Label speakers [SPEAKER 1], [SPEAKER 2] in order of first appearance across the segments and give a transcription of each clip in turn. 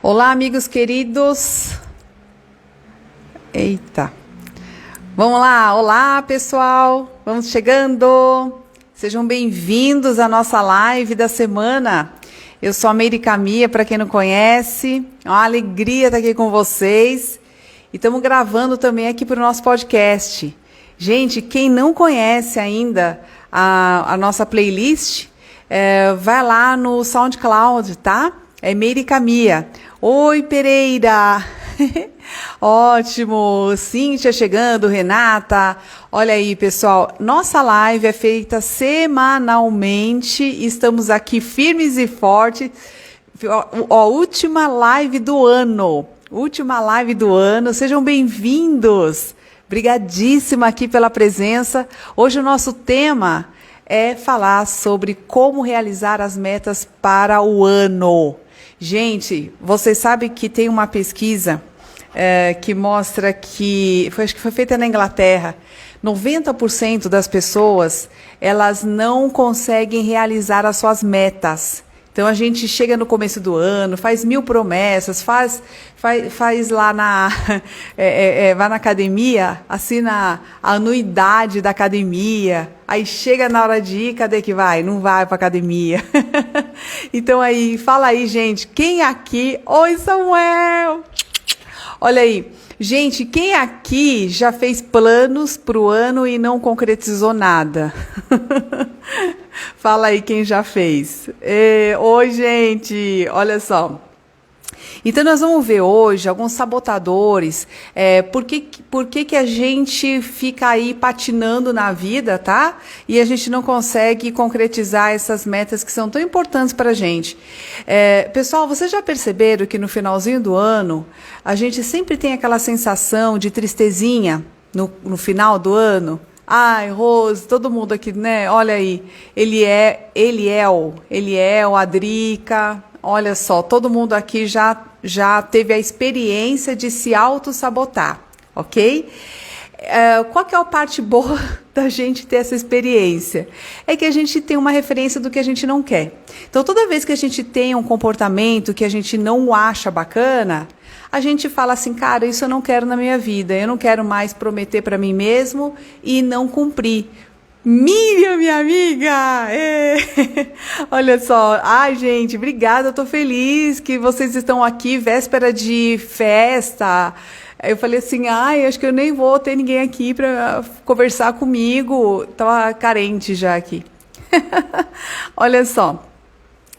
[SPEAKER 1] Olá, amigos queridos. Eita. Vamos lá. Olá, pessoal. Vamos chegando. Sejam bem-vindos à nossa live da semana. Eu sou a Meire Camia, para quem não conhece. É uma alegria estar aqui com vocês. E estamos gravando também aqui para o nosso podcast. Gente, quem não conhece ainda a nossa playlist, vai lá no SoundCloud, tá? É Meire Camia. Oi, Pereira! Ótimo! Cíntia chegando, Renata. Olha aí, pessoal. Nossa live é feita semanalmente. Estamos aqui firmes e fortes. Última live do ano. Última live do ano. Sejam bem-vindos. Obrigadíssima aqui pela presença. Hoje o nosso tema é falar sobre como realizar as metas para o ano. Gente, vocês sabem que tem uma pesquisa que mostra que, acho que foi feita na Inglaterra, 90% das pessoas, elas não conseguem realizar as suas metas. Então, a gente chega no começo do ano, faz 1000 promessas, faz lá vai na academia, assina a anuidade da academia, aí chega na hora de ir, cadê que vai? Não vai para academia. Então, aí, fala aí, gente, quem aqui... Oi, Samuel! Olha aí. Gente, quem aqui já fez planos para o ano e não concretizou nada? Fala aí quem já fez. Oi, gente, olha só. Então, nós vamos ver hoje alguns sabotadores, por que a gente fica aí patinando na vida, tá? E a gente não consegue concretizar essas metas que são tão importantes para a gente. Pessoal, vocês já perceberam que no finalzinho do ano, a gente sempre tem aquela sensação de tristezinha no final do ano? Ai, Rose, todo mundo aqui, né? Olha aí, Eliel, a Drica, olha só, todo mundo aqui já teve a experiência de se auto-sabotar, ok? Qual que é a parte boa da gente ter essa experiência? É que a gente tem uma referência do que a gente não quer. Então, toda vez que a gente tem um comportamento que a gente não acha bacana, a gente fala assim, cara, isso eu não quero na minha vida, eu não quero mais prometer para mim mesmo e não cumprir. Miriam, minha amiga! Olha só, ai gente, obrigada, eu tô feliz que vocês estão aqui, véspera de festa. Eu falei assim, ai, acho que eu nem vou ter ninguém aqui para conversar comigo, tava carente já aqui. Olha só.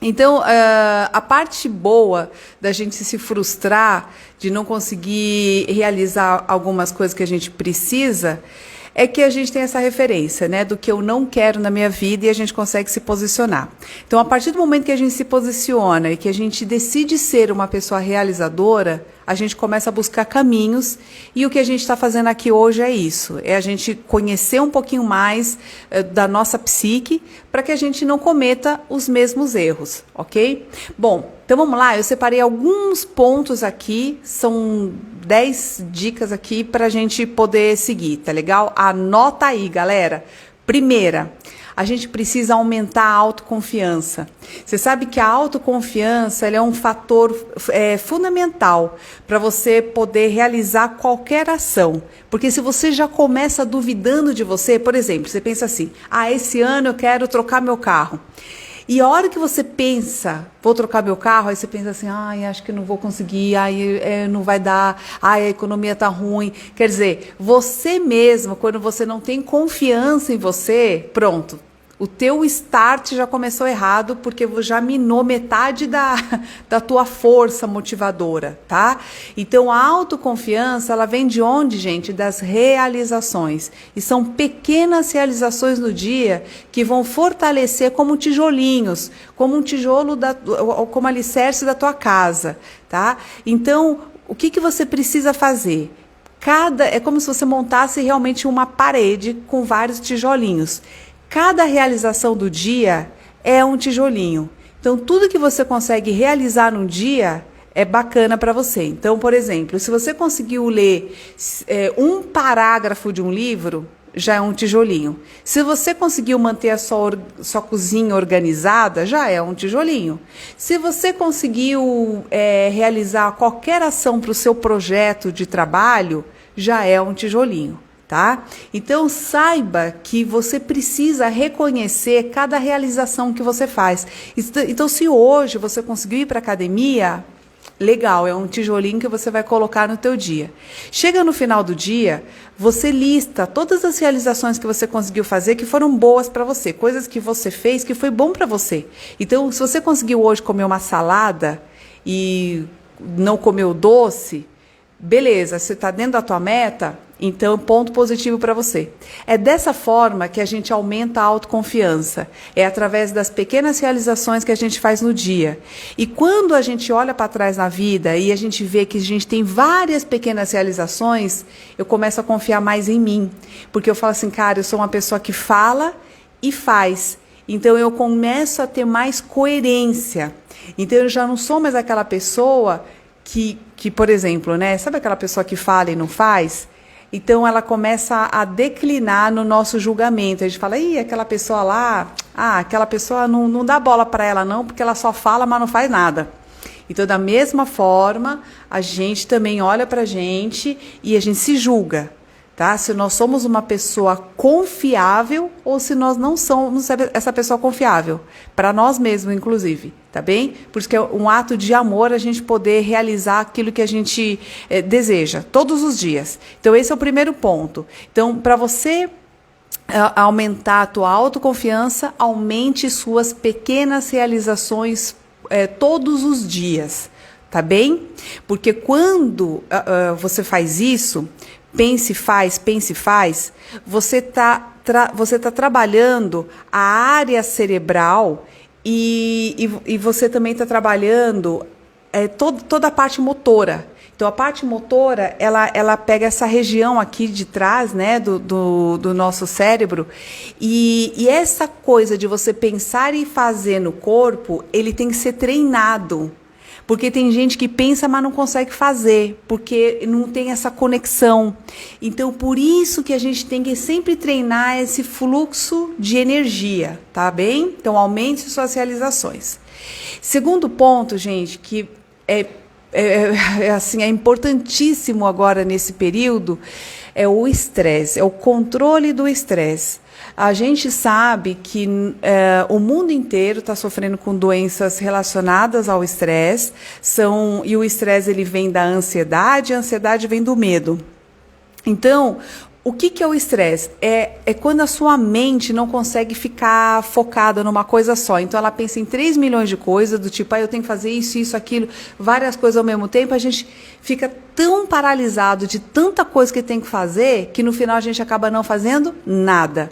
[SPEAKER 1] Então, a parte boa da gente se frustrar, de não conseguir realizar algumas coisas que a gente precisa, é que a gente tem essa referência, né, do que eu não quero na minha vida e a gente consegue se posicionar. Então, a partir do momento que a gente se posiciona e que a gente decide ser uma pessoa realizadora, a gente começa a buscar caminhos e o que a gente está fazendo aqui hoje é isso, é a gente conhecer um pouquinho mais da nossa psique para que a gente não cometa os mesmos erros, ok? Bom, então vamos lá, eu separei alguns pontos aqui, são 10 dicas aqui para a gente poder seguir, tá legal? Anota aí, galera. Primeira, a gente precisa aumentar a autoconfiança. Você sabe que a autoconfiança ela é um fator fundamental para você poder realizar qualquer ação. Porque se você já começa duvidando de você, por exemplo, você pensa assim, esse ano eu quero trocar meu carro. E a hora que você pensa, vou trocar meu carro, aí você pensa assim, acho que não vou conseguir, não vai dar, a economia tá ruim. Quer dizer, você mesmo, quando você não tem confiança em você, pronto. O teu start já começou errado porque já minou metade da tua força motivadora, tá? Então, a autoconfiança, ela vem de onde, gente? Das realizações. E são pequenas realizações no dia que vão fortalecer como tijolinhos, como um tijolo, como alicerce da tua casa, tá? Então, o que você precisa fazer? É como se você montasse realmente uma parede com vários tijolinhos. Cada realização do dia é um tijolinho. Então, tudo que você consegue realizar num dia é bacana para você. Então, por exemplo, se você conseguiu ler um parágrafo de um livro, já é um tijolinho. Se você conseguiu manter a sua cozinha organizada, já é um tijolinho. Se você conseguiu realizar qualquer ação para o seu projeto de trabalho, já é um tijolinho, tá? Então, saiba que você precisa reconhecer cada realização que você faz. Então, se hoje você conseguiu ir para a academia, legal, é um tijolinho que você vai colocar no teu dia. Chega no final do dia, você lista todas as realizações que você conseguiu fazer que foram boas para você, coisas que você fez que foi bom para você. Então, se você conseguiu hoje comer uma salada e não comeu doce, beleza, você está dentro da tua meta, então ponto positivo para você. É dessa forma que a gente aumenta a autoconfiança. É através das pequenas realizações que a gente faz no dia. E quando a gente olha para trás na vida e a gente vê que a gente tem várias pequenas realizações, eu começo a confiar mais em mim. Porque eu falo assim, cara, eu sou uma pessoa que fala e faz. Então eu começo a ter mais coerência. Então eu já não sou mais aquela pessoa que por exemplo, né? Sabe aquela pessoa que fala e não faz? Então ela começa a declinar no nosso julgamento. A gente fala, ih, aquela pessoa lá, aquela pessoa não dá bola para ela não, porque ela só fala, mas não faz nada. Então, da mesma forma, a gente também olha para a gente e a gente se julga. Tá? Se nós somos uma pessoa confiável ou se nós não somos essa pessoa confiável, para nós mesmos, inclusive, tá bem? Por isso que é um ato de amor a gente poder realizar aquilo que a gente deseja, todos os dias. Então, esse é o primeiro ponto. Então, para você aumentar a tua autoconfiança, aumente suas pequenas realizações todos os dias, tá bem? Porque quando você faz isso, pense e faz, você tá trabalhando a área cerebral e você também está trabalhando toda a parte motora. Então, a parte motora, ela pega essa região aqui de trás, né, do nosso cérebro, e essa coisa de você pensar e fazer no corpo, ele tem que ser treinado. Porque tem gente que pensa, mas não consegue fazer, porque não tem essa conexão. Então, por isso que a gente tem que sempre treinar esse fluxo de energia, tá bem? Então, aumente suas realizações. Segundo ponto, gente, que assim, é importantíssimo agora nesse período, é o estresse, é o controle do estresse. A gente sabe que o mundo inteiro está sofrendo com doenças relacionadas ao estresse, e o estresse ele vem da ansiedade, a ansiedade vem do medo. Então, o que é o estresse? É quando a sua mente não consegue ficar focada numa coisa só. Então, ela pensa em 3 milhões de coisas, do tipo, eu tenho que fazer isso, aquilo, várias coisas ao mesmo tempo. A gente fica tão paralisado de tanta coisa que tem que fazer, que no final a gente acaba não fazendo nada.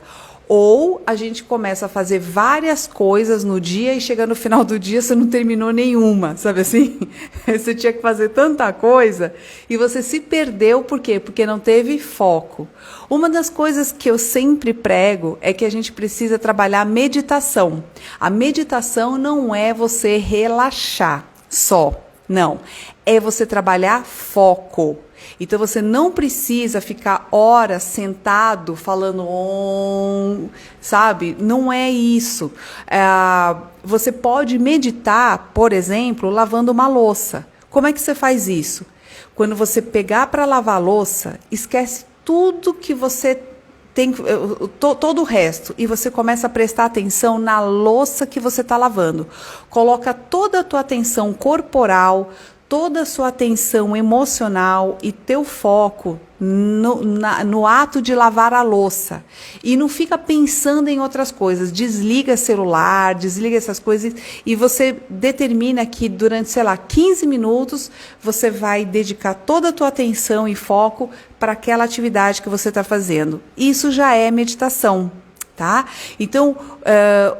[SPEAKER 1] Ou a gente começa a fazer várias coisas no dia e chega no final do dia você não terminou nenhuma, sabe assim? Você tinha que fazer tanta coisa e você se perdeu, por quê? Porque não teve foco. Uma das coisas que eu sempre prego é que a gente precisa trabalhar meditação. A meditação não é você relaxar só, não. É você trabalhar foco. Então, você não precisa ficar horas sentado falando sabe? Não é isso. Você pode meditar, por exemplo, lavando uma louça. Como é que você faz isso? Quando você pegar para lavar a louça, esquece tudo que você tem, todo o resto, e você começa a prestar atenção na louça que você está lavando. Coloca toda a tua atenção corporal, toda a sua atenção emocional e teu foco no ato de lavar a louça. E não fica pensando em outras coisas. Desliga celular, desliga essas coisas e você determina que durante, 15 minutos você vai dedicar toda a tua atenção e foco para aquela atividade que você está fazendo. Isso já é meditação, tá? Então,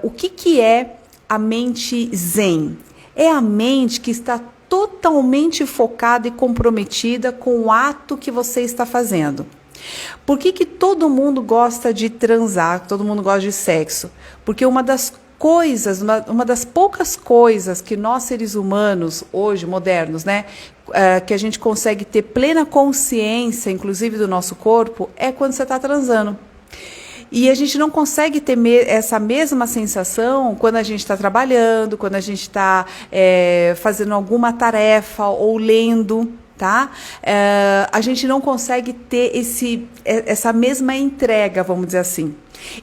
[SPEAKER 1] o que é a mente zen? É a mente que está totalmente focada e comprometida com o ato que você está fazendo. Por que todo mundo gosta de transar, todo mundo gosta de sexo? Porque uma das poucas coisas que nós seres humanos, hoje, modernos, né, que a gente consegue ter plena consciência, inclusive do nosso corpo, é quando você está transando. E a gente não consegue ter essa mesma sensação quando a gente está trabalhando, quando a gente está fazendo alguma tarefa ou lendo, tá? A gente não consegue ter essa mesma entrega, vamos dizer assim.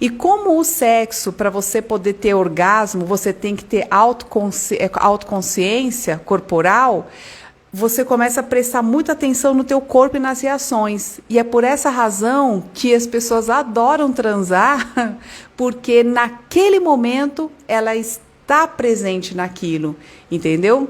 [SPEAKER 1] E como o sexo, para você poder ter orgasmo, você tem que ter autoconsciência corporal, você começa a prestar muita atenção no teu corpo e nas reações. E é por essa razão que as pessoas adoram transar, porque naquele momento ela está presente naquilo, entendeu?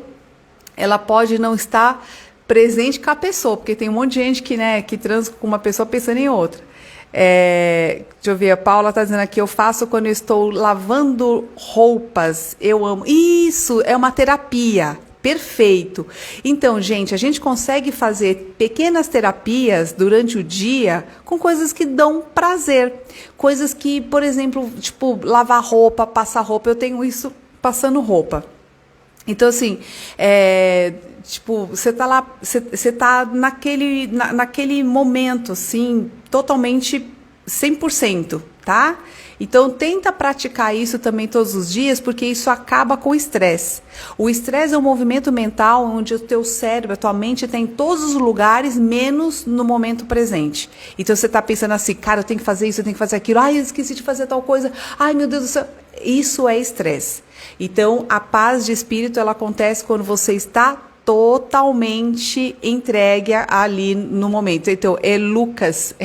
[SPEAKER 1] Ela pode não estar presente com a pessoa, porque tem um monte de gente que transa com uma pessoa pensando em outra. Deixa eu ver, a Paula está dizendo aqui, eu faço quando eu estou lavando roupas, eu amo. Isso, é uma terapia. Perfeito. Então, gente, a gente consegue fazer pequenas terapias durante o dia com coisas que dão prazer. Coisas que, por exemplo, tipo, lavar roupa, passar roupa. Eu tenho isso passando roupa. Então, assim, tipo, você tá lá, você tá naquele momento, assim, totalmente 100%, tá? Então, tenta praticar isso também todos os dias, porque isso acaba com o estresse. O estresse é um movimento mental onde o teu cérebro, a tua mente está em todos os lugares, menos no momento presente. Então, você está pensando assim, cara, eu tenho que fazer isso, eu tenho que fazer aquilo. Ai, eu esqueci de fazer tal coisa. Ai, meu Deus do céu. Isso é estresse. Então, a paz de espírito, ela acontece quando você está totalmente entregue ali no momento. Então, é Lucas,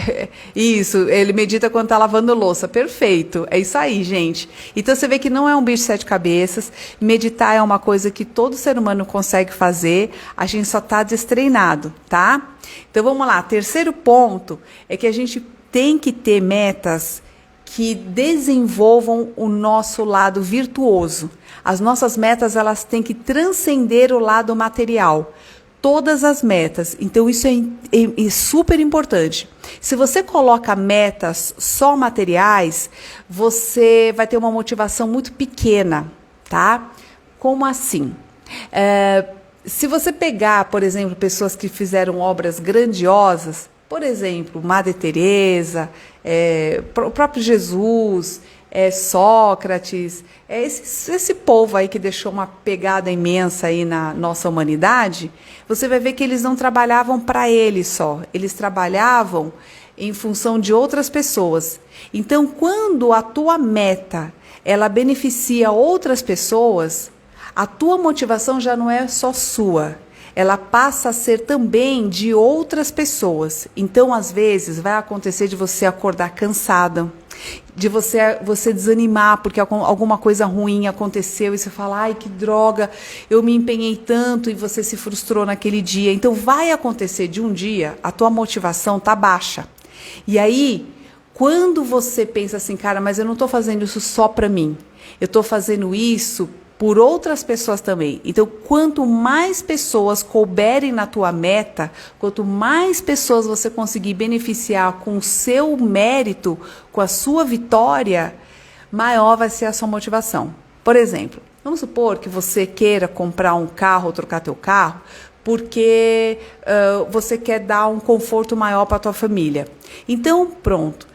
[SPEAKER 1] isso, ele medita quando está lavando louça, perfeito, é isso aí, gente. Então, você vê que não é um bicho de 7 cabeças, meditar é uma coisa que todo ser humano consegue fazer, a gente só está destreinado, tá? Então, vamos lá, terceiro ponto é que a gente tem que ter metas que desenvolvam o nosso lado virtuoso. As nossas metas, elas têm que transcender o lado material. Todas as metas. Então, isso é super importante. Se você coloca metas só materiais, você vai ter uma motivação muito pequena, tá? Como assim? Se você pegar, por exemplo, pessoas que fizeram obras grandiosas, por exemplo, Madre Teresa, o próprio Jesus, Sócrates, esse povo aí que deixou uma pegada imensa aí na nossa humanidade, você vai ver que eles não trabalhavam para eles só, eles trabalhavam em função de outras pessoas. Então, quando a tua meta, ela beneficia outras pessoas, a tua motivação já não é só sua, ela passa a ser também de outras pessoas. Então, às vezes, vai acontecer de você acordar cansada, de você desanimar porque alguma coisa ruim aconteceu e você fala, ai, que droga, eu me empenhei tanto e você se frustrou naquele dia. Então, vai acontecer de um dia, a tua motivação tá baixa. E aí, quando você pensa assim, cara, mas eu não estou fazendo isso só para mim, eu estou fazendo isso por outras pessoas também. Então, quanto mais pessoas couberem na tua meta, quanto mais pessoas você conseguir beneficiar com o seu mérito, com a sua vitória, maior vai ser a sua motivação. Por exemplo, vamos supor que você queira comprar um carro ou trocar teu carro, porque você quer dar um conforto maior para a tua família. Então, pronto.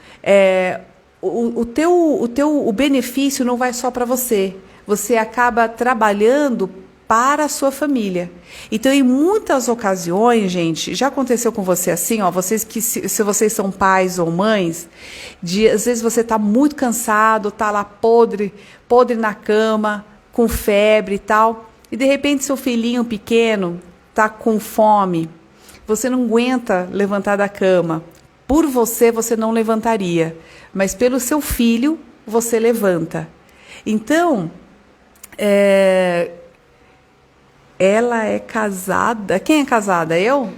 [SPEAKER 1] O benefício não vai só para você. Você acaba trabalhando para a sua família. Então, em muitas ocasiões, gente, já aconteceu com você assim, ó, vocês que se vocês são pais ou mães, às vezes você está muito cansado, está lá podre na cama, com febre e tal, e de repente seu filhinho pequeno está com fome, você não aguenta levantar da cama. Por você não levantaria, mas pelo seu filho, você levanta. Então, ela é casada. Quem é casada? Eu?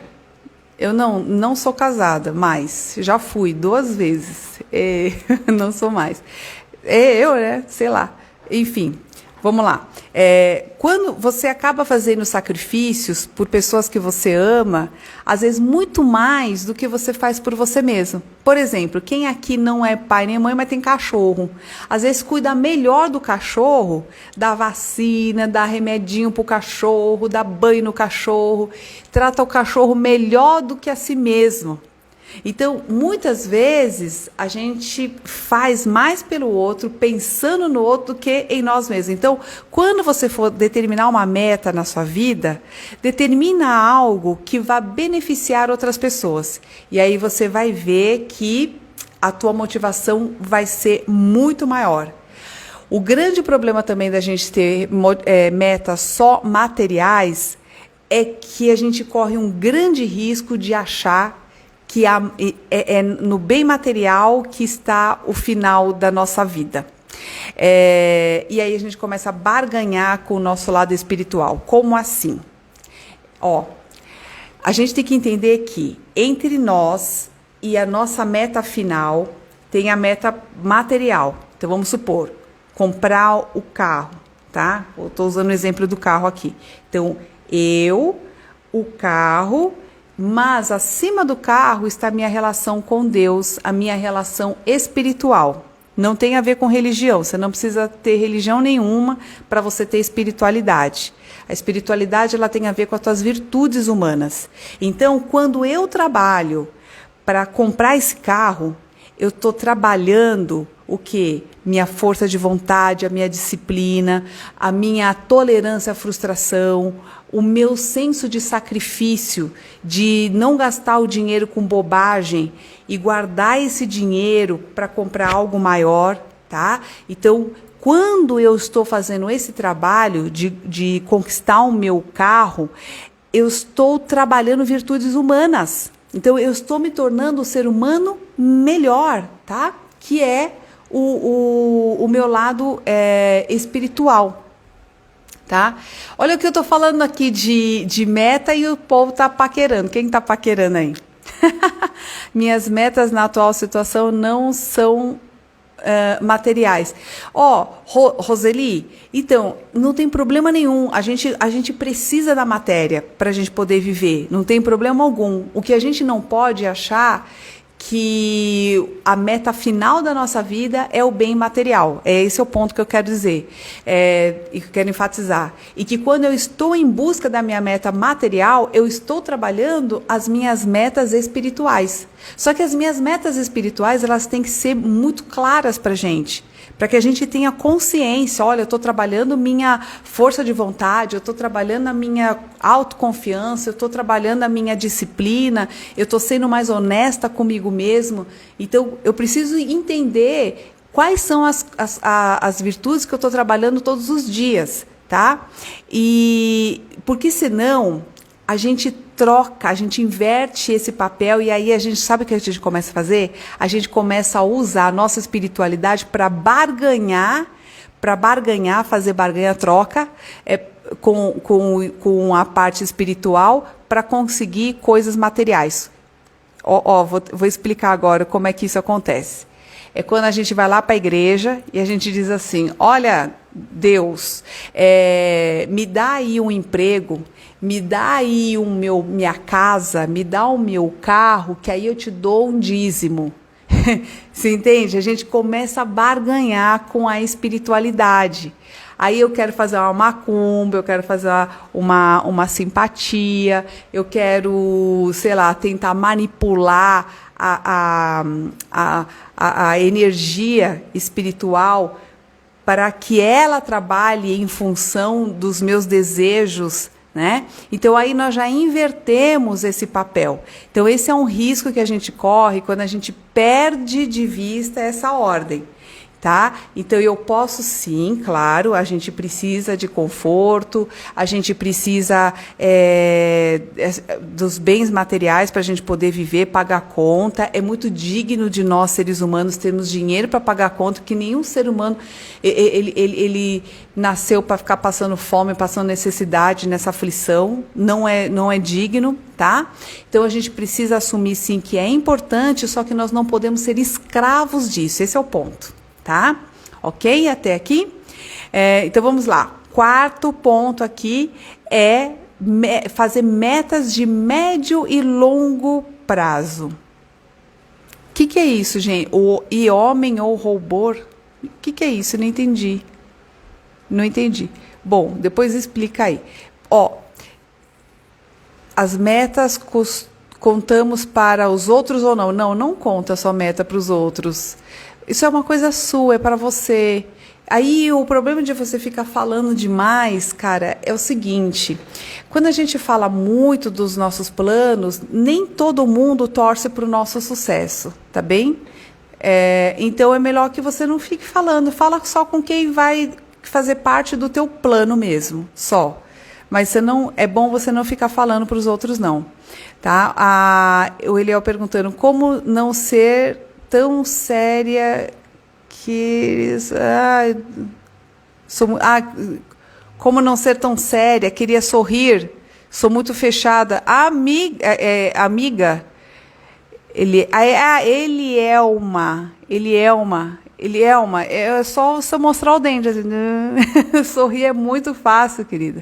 [SPEAKER 1] Eu não sou casada, mas já fui 2 vezes. Não sou mais. Eu, né? Sei lá. Enfim, vamos lá. Quando você acaba fazendo sacrifícios por pessoas que você ama, às vezes muito mais do que você faz por você mesmo. Por exemplo, quem aqui não é pai nem mãe, mas tem cachorro? Às vezes cuida melhor do cachorro, dá vacina, dá remedinho pro cachorro, dá banho no cachorro, trata o cachorro melhor do que a si mesmo. Então, muitas vezes, a gente faz mais pelo outro, pensando no outro, do que em nós mesmos. Então, quando você for determinar uma meta na sua vida, determina algo que vá beneficiar outras pessoas. E aí você vai ver que a tua motivação vai ser muito maior. O grande problema também da gente ter metas só materiais é que a gente corre um grande risco de achar que é no bem material que está o final da nossa vida. E aí a gente começa a barganhar com o nosso lado espiritual. Como assim? A gente tem que entender que entre nós e a nossa meta final tem a meta material. Então vamos supor, comprar o carro, tá? Eu estou usando o exemplo do carro aqui. Então, o carro, mas acima do carro está a minha relação com Deus, a minha relação espiritual. Não tem a ver com religião, você não precisa ter religião nenhuma para você ter espiritualidade. A espiritualidade ela tem a ver com as tuas virtudes humanas. Então, quando eu trabalho para comprar esse carro, eu estou trabalhando o quê? Minha força de vontade, a minha disciplina, a minha tolerância à frustração, o meu senso de sacrifício, de não gastar o dinheiro com bobagem e guardar esse dinheiro para comprar algo maior, tá? Então, quando eu estou fazendo esse trabalho de conquistar o meu carro, eu estou trabalhando virtudes humanas. Então, eu estou me tornando um ser humano melhor, tá? Que é o meu lado espiritual, tá? Olha o que eu estou falando aqui de meta e o povo está paquerando. Quem está paquerando aí? Minhas metas na atual situação não são materiais. Roseli, então, não tem problema nenhum. A gente precisa da matéria para a gente poder viver. Não tem problema algum. O que a gente não pode achar que a meta final da nossa vida é o bem material. Esse é o ponto que eu quero dizer, e que eu quero enfatizar. E que quando eu estou em busca da minha meta material, eu estou trabalhando as minhas metas espirituais. Só que as minhas metas espirituais, elas têm que ser muito claras para a gente. Para que a gente tenha consciência, olha, eu estou trabalhando minha força de vontade, eu estou trabalhando a minha autoconfiança, eu estou trabalhando a minha disciplina, eu estou sendo mais honesta comigo mesmo. Então, eu preciso entender quais são as virtudes que eu estou trabalhando todos os dias, tá? E porque senão a gente troca, a gente inverte esse papel e aí a gente sabe o que a gente começa a fazer? A gente começa a usar a nossa espiritualidade para barganhar, fazer barganha-troca com a parte espiritual para conseguir coisas materiais. Vou explicar agora como é que isso acontece. É quando a gente vai lá para a igreja e a gente diz assim, olha, Deus, me dá aí um emprego, me dá aí minha casa, me dá o meu carro, que aí eu te dou um dízimo. Você entende? A gente começa a barganhar com a espiritualidade. Aí eu quero fazer uma macumba, eu quero fazer uma simpatia, eu quero, sei lá, tentar manipular a energia espiritual para que ela trabalhe em função dos meus desejos, né? Então aí nós já invertemos esse papel. Então esse é um risco que a gente corre quando a gente perde de vista essa ordem. Tá? Então eu posso sim, claro, a gente precisa de conforto, a gente precisa dos bens materiais para a gente poder viver, pagar conta. É muito digno de nós, seres humanos, termos dinheiro para pagar conta, porque nenhum ser humano ele nasceu para ficar passando fome, passando necessidade, nessa aflição. Não é digno, tá? Então a gente precisa assumir sim que é importante, só que nós não podemos ser escravos disso. Esse é o ponto. Tá? Ok? Até aqui? Então vamos lá. Quarto ponto aqui é fazer metas de médio e longo prazo. O que é isso, gente? E homem ou robô? O que é isso? Não entendi. Não entendi. Bom, depois explica aí. As metas contamos para os outros ou não? Não, não conta a sua meta para os outros. Isso é uma coisa sua, é para você. Aí o problema de você ficar falando demais, cara, é o seguinte: quando a gente fala muito dos nossos planos, nem todo mundo torce para o nosso sucesso, tá bem? Então é melhor que você não fique falando, fala só com quem vai fazer parte do teu plano mesmo, só. Mas é bom você não ficar falando para os outros, não. Tá? O Eliel perguntando como não ser tão séria que... como não ser tão séria, queria sorrir, sou muito fechada. Amiga, Elielma, é só você mostrar o dente. Assim, sorrir é muito fácil, querida.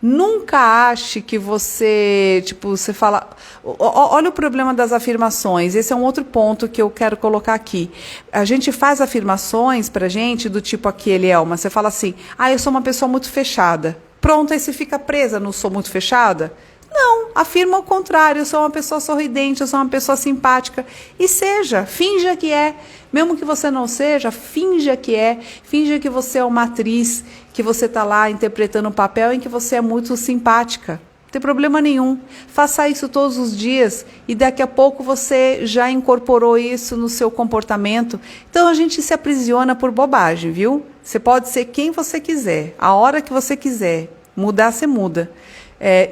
[SPEAKER 1] Nunca ache que você, você fala... Olha o problema das afirmações. Esse é um outro ponto que eu quero colocar aqui. A gente faz afirmações pra gente do tipo aqui, Elielma. Você fala assim, eu sou uma pessoa muito fechada. Pronto, aí você fica presa, não sou muito fechada? Não, afirma o contrário, eu sou uma pessoa sorridente, eu sou uma pessoa simpática. E seja, finja que é. Mesmo que você não seja, finja que é. Finja que você é uma atriz, que você está lá interpretando um papel em que você é muito simpática. Não tem problema nenhum. Faça isso todos os dias e daqui a pouco você já incorporou isso no seu comportamento. Então a gente se aprisiona por bobagem, viu? Você pode ser quem você quiser, a hora que você quiser. Mudar, você muda.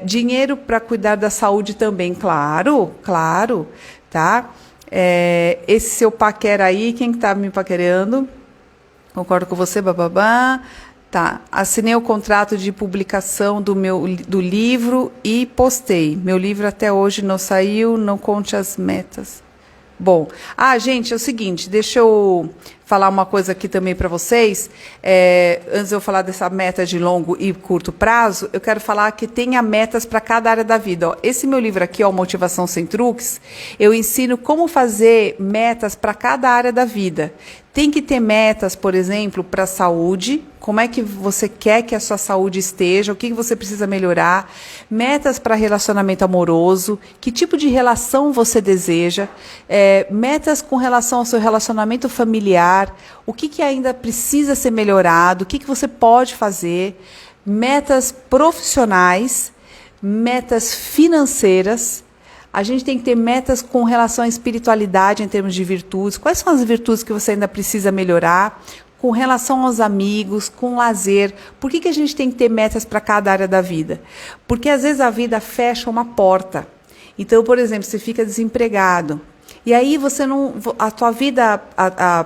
[SPEAKER 1] Dinheiro para cuidar da saúde também, claro, tá? Esse seu paquera aí, quem que tá me paquerando? Concordo com você, bababá. Tá, assinei o contrato de publicação do livro e postei. Meu livro até hoje não saiu, não conte as metas. Bom, gente, é o seguinte, deixa eu falar uma coisa aqui também para vocês. Antes de eu falar dessa meta de longo e curto prazo, eu quero falar que tenha metas para cada área da vida. Esse meu livro aqui, Motivação Sem Truques, eu ensino como fazer metas para cada área da vida. Tem que ter metas, por exemplo, para a saúde, como é que você quer que a sua saúde esteja, o que você precisa melhorar, metas para relacionamento amoroso, que tipo de relação você deseja, metas com relação ao seu relacionamento familiar, o que ainda precisa ser melhorado, o que você pode fazer, metas profissionais, metas financeiras. A gente tem que ter metas com relação à espiritualidade em termos de virtudes. Quais são as virtudes que você ainda precisa melhorar? Com relação aos amigos, com lazer. Por que a gente tem que ter metas para cada área da vida? Porque às vezes a vida fecha uma porta. Então, por exemplo, você fica desempregado. E aí a tua vida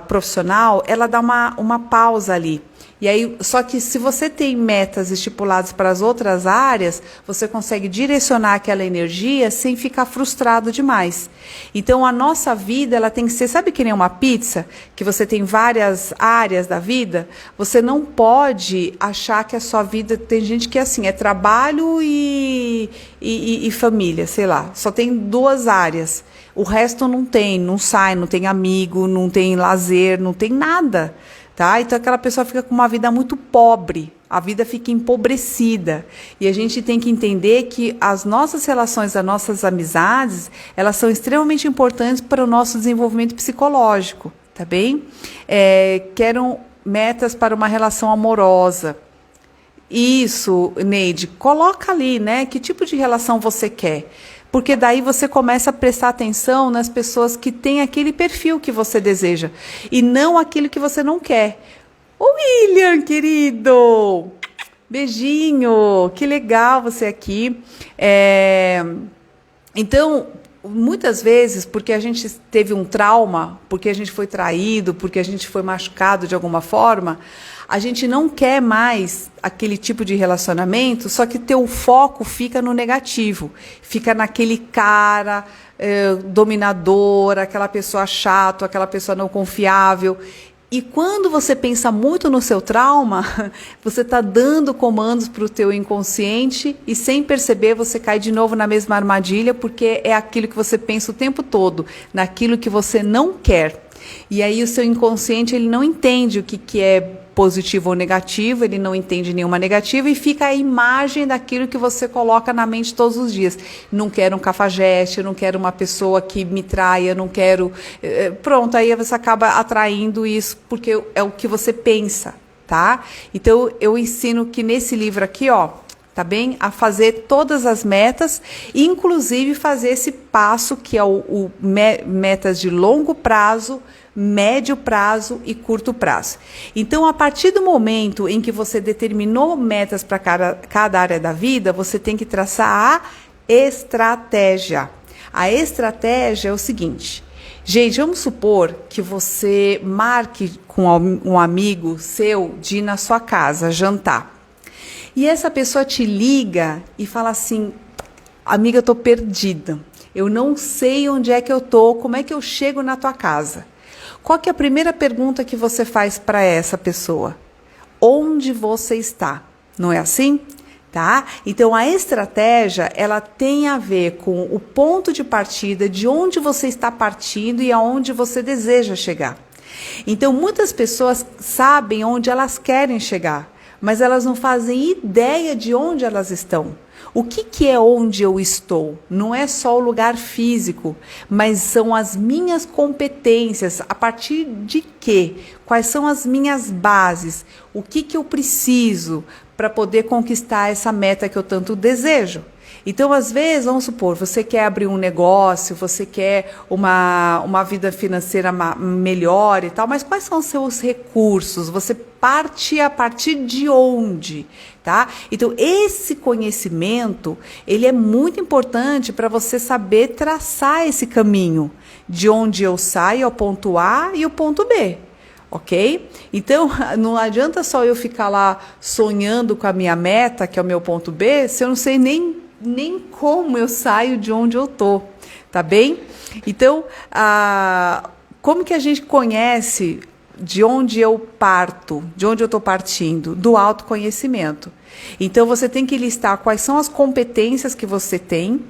[SPEAKER 1] profissional, ela dá uma pausa ali. E aí, só que se você tem metas estipuladas para as outras áreas, você consegue direcionar aquela energia sem ficar frustrado demais. Então, a nossa vida, ela tem que ser, sabe que nem uma pizza? Que você tem várias áreas da vida? Você não pode achar que a sua vida... Tem gente que é assim, é trabalho e família, sei lá. Só tem 2 áreas. O resto não tem, não sai, não tem amigo, não tem lazer, não tem nada. Tá? Então aquela pessoa fica com uma vida muito pobre, a vida fica empobrecida. E a gente tem que entender que as nossas relações, as nossas amizades, elas são extremamente importantes para o nosso desenvolvimento psicológico, tá bem? Quero metas para uma relação amorosa. Isso, Neide, coloca ali, né? Que tipo de relação você quer? Porque daí você começa a prestar atenção nas pessoas que têm aquele perfil que você deseja e não aquilo que você não quer. Ô, William, querido! Beijinho! Que legal você aqui. Então, muitas vezes, porque a gente teve um trauma, porque a gente foi traído, porque a gente foi machucado de alguma forma, a gente não quer mais aquele tipo de relacionamento, só que teu foco fica no negativo, fica naquele cara dominador, aquela pessoa chata, aquela pessoa não confiável. E quando você pensa muito no seu trauma, você está dando comandos para o teu inconsciente e sem perceber você cai de novo na mesma armadilha, porque é aquilo que você pensa o tempo todo, naquilo que você não quer. E aí o seu inconsciente ele não entende o que é positivo ou negativo, ele não entende nenhuma negativa e fica a imagem daquilo que você coloca na mente todos os dias. Não quero um cafajeste, não quero uma pessoa que me traia, não quero... Pronto, aí você acaba atraindo isso porque é o que você pensa, tá? Então, eu ensino que nesse livro aqui, ó, tá bem? A fazer todas as metas, inclusive fazer esse passo que é o metas de longo prazo, médio prazo e curto prazo. Então, a partir do momento em que você determinou metas para cada área da vida, você tem que traçar a estratégia. A estratégia é o seguinte: gente, vamos supor que você marque com um amigo seu de ir na sua casa jantar. E essa pessoa te liga e fala assim: amiga, eu tô perdida. Eu não sei onde é que eu tô, como é que eu chego na tua casa? Qual que é a primeira pergunta que você faz para essa pessoa? Onde você está? Não é assim? Tá? Então, a estratégia, ela tem a ver com o ponto de partida, de onde você está partindo e aonde você deseja chegar. Então, muitas pessoas sabem onde elas querem chegar, mas elas não fazem ideia de onde elas estão. O que é onde eu estou? Não é só o lugar físico, mas são as minhas competências. A partir de quê? Quais são as minhas bases? O que eu preciso para poder conquistar essa meta que eu tanto desejo? Então, às vezes, vamos supor, você quer abrir um negócio, você quer uma vida financeira melhor e tal, mas quais são os seus recursos? Você parte a partir de onde? Tá? Então, esse conhecimento, ele é muito importante para você saber traçar esse caminho, de onde eu saio ao ponto A e o ponto B. Ok? Então, não adianta só eu ficar lá sonhando com a minha meta, que é o meu ponto B, se eu não sei nem como eu saio de onde eu tô, tá bem? Então, como que a gente conhece de onde eu parto, de onde eu estou partindo? Do autoconhecimento. Então, você tem que listar quais são as competências que você tem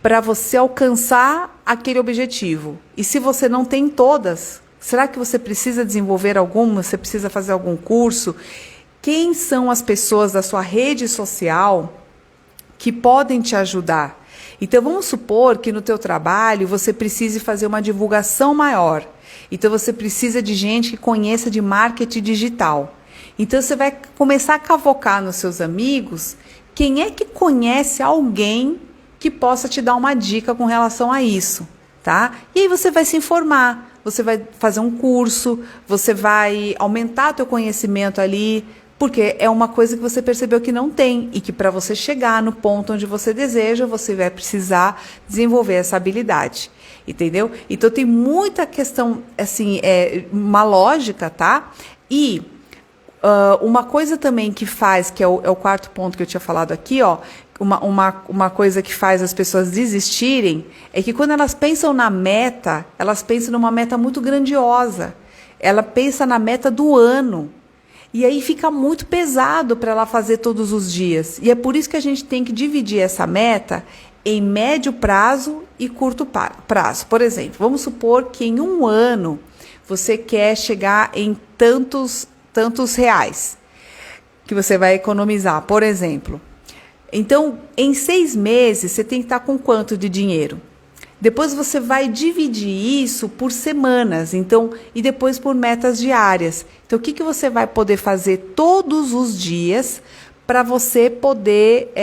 [SPEAKER 1] para você alcançar aquele objetivo. E se você não tem todas, será que você precisa desenvolver alguma? Você precisa fazer algum curso? Quem são as pessoas da sua rede social que podem te ajudar? Então, vamos supor que no teu trabalho você precise fazer uma divulgação maior. Então, você precisa de gente que conheça de marketing digital. Então, você vai começar a cavocar nos seus amigos quem é que conhece alguém que possa te dar uma dica com relação a isso, tá? E aí você vai se informar, você vai fazer um curso, você vai aumentar teu conhecimento ali, porque é uma coisa que você percebeu que não tem e que para você chegar no ponto onde você deseja, você vai precisar desenvolver essa habilidade, entendeu? Então tem muita questão, assim, uma lógica, tá? E uma coisa também que faz, que é o quarto ponto que eu tinha falado aqui, ó, uma coisa que faz as pessoas desistirem é que quando elas pensam na meta, elas pensam numa meta muito grandiosa. Ela pensa na meta do ano. E aí fica muito pesado para ela fazer todos os dias. E é por isso que a gente tem que dividir essa meta em médio prazo e curto prazo. Por exemplo, vamos supor que em um ano você quer chegar em tantos reais que você vai economizar, por exemplo. Então, em 6 meses, você tem que estar com quanto de dinheiro? Depois você vai dividir isso por semanas, então, e depois por metas diárias. Então, o que você vai poder fazer todos os dias para você poder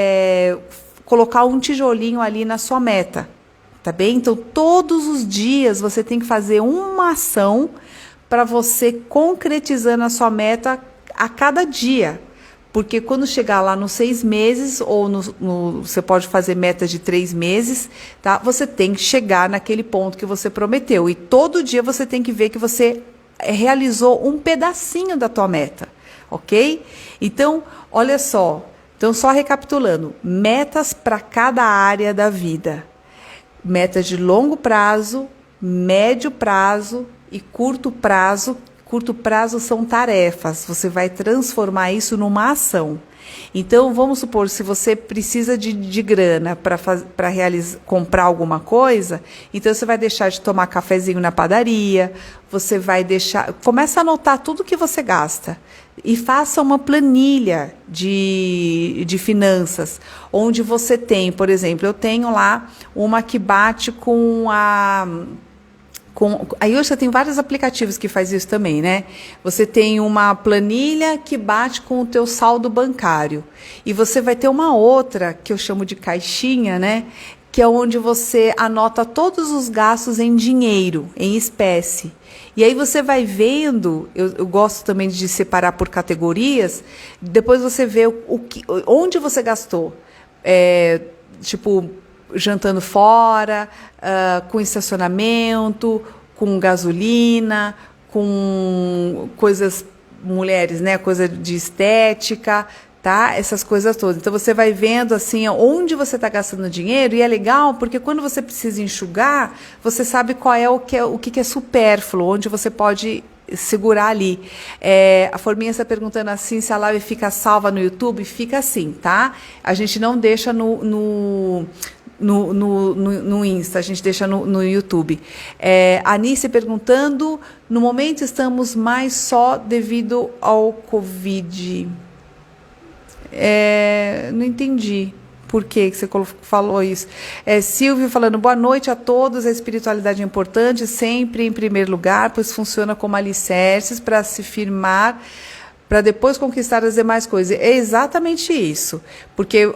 [SPEAKER 1] colocar um tijolinho ali na sua meta, tá bem? Então, todos os dias você tem que fazer uma ação para você concretizando a sua meta a cada dia. Porque quando chegar lá nos 6 meses, ou você pode fazer metas de 3 meses, tá? Você tem que chegar naquele ponto que você prometeu. E todo dia você tem que ver que você realizou um pedacinho da tua meta, ok? Então, olha só. Então, só recapitulando. Metas para cada área da vida. Metas de longo prazo, médio prazo e curto prazo. Curto prazo são tarefas, você vai transformar isso numa ação. Então, vamos supor, se você precisa de grana para comprar alguma coisa, então você vai deixar de tomar cafezinho na padaria, você vai deixar... Começa a anotar tudo que você gasta e faça uma planilha de finanças, onde você tem, por exemplo, eu tenho lá uma que bate com a... Aí hoje você tem vários aplicativos que faz isso também, né? Você tem uma planilha que bate com o teu saldo bancário. E você vai ter uma outra, que eu chamo de caixinha, né? Que é onde você anota todos os gastos em dinheiro, em espécie. E aí você vai vendo, eu gosto também de separar por categorias, depois você vê onde você gastou. Tipo, jantando fora, com estacionamento, com gasolina, com coisas, mulheres, né? Coisa de estética, tá? Essas coisas todas. Então, você vai vendo, assim, onde você está gastando dinheiro, e é legal, porque quando você precisa enxugar, você sabe qual é o que é supérfluo, onde você pode segurar ali. A Forminha está perguntando assim, se a live fica salva no YouTube. Fica assim, tá? A gente não deixa no Insta, a gente deixa no YouTube. A Anice perguntando, no momento estamos mais só devido ao Covid. Não entendi por que você falou isso. Silvio falando, boa noite a todos, a espiritualidade é importante, sempre em primeiro lugar, pois funciona como alicerces para se firmar, para depois conquistar as demais coisas. É exatamente isso. Porque,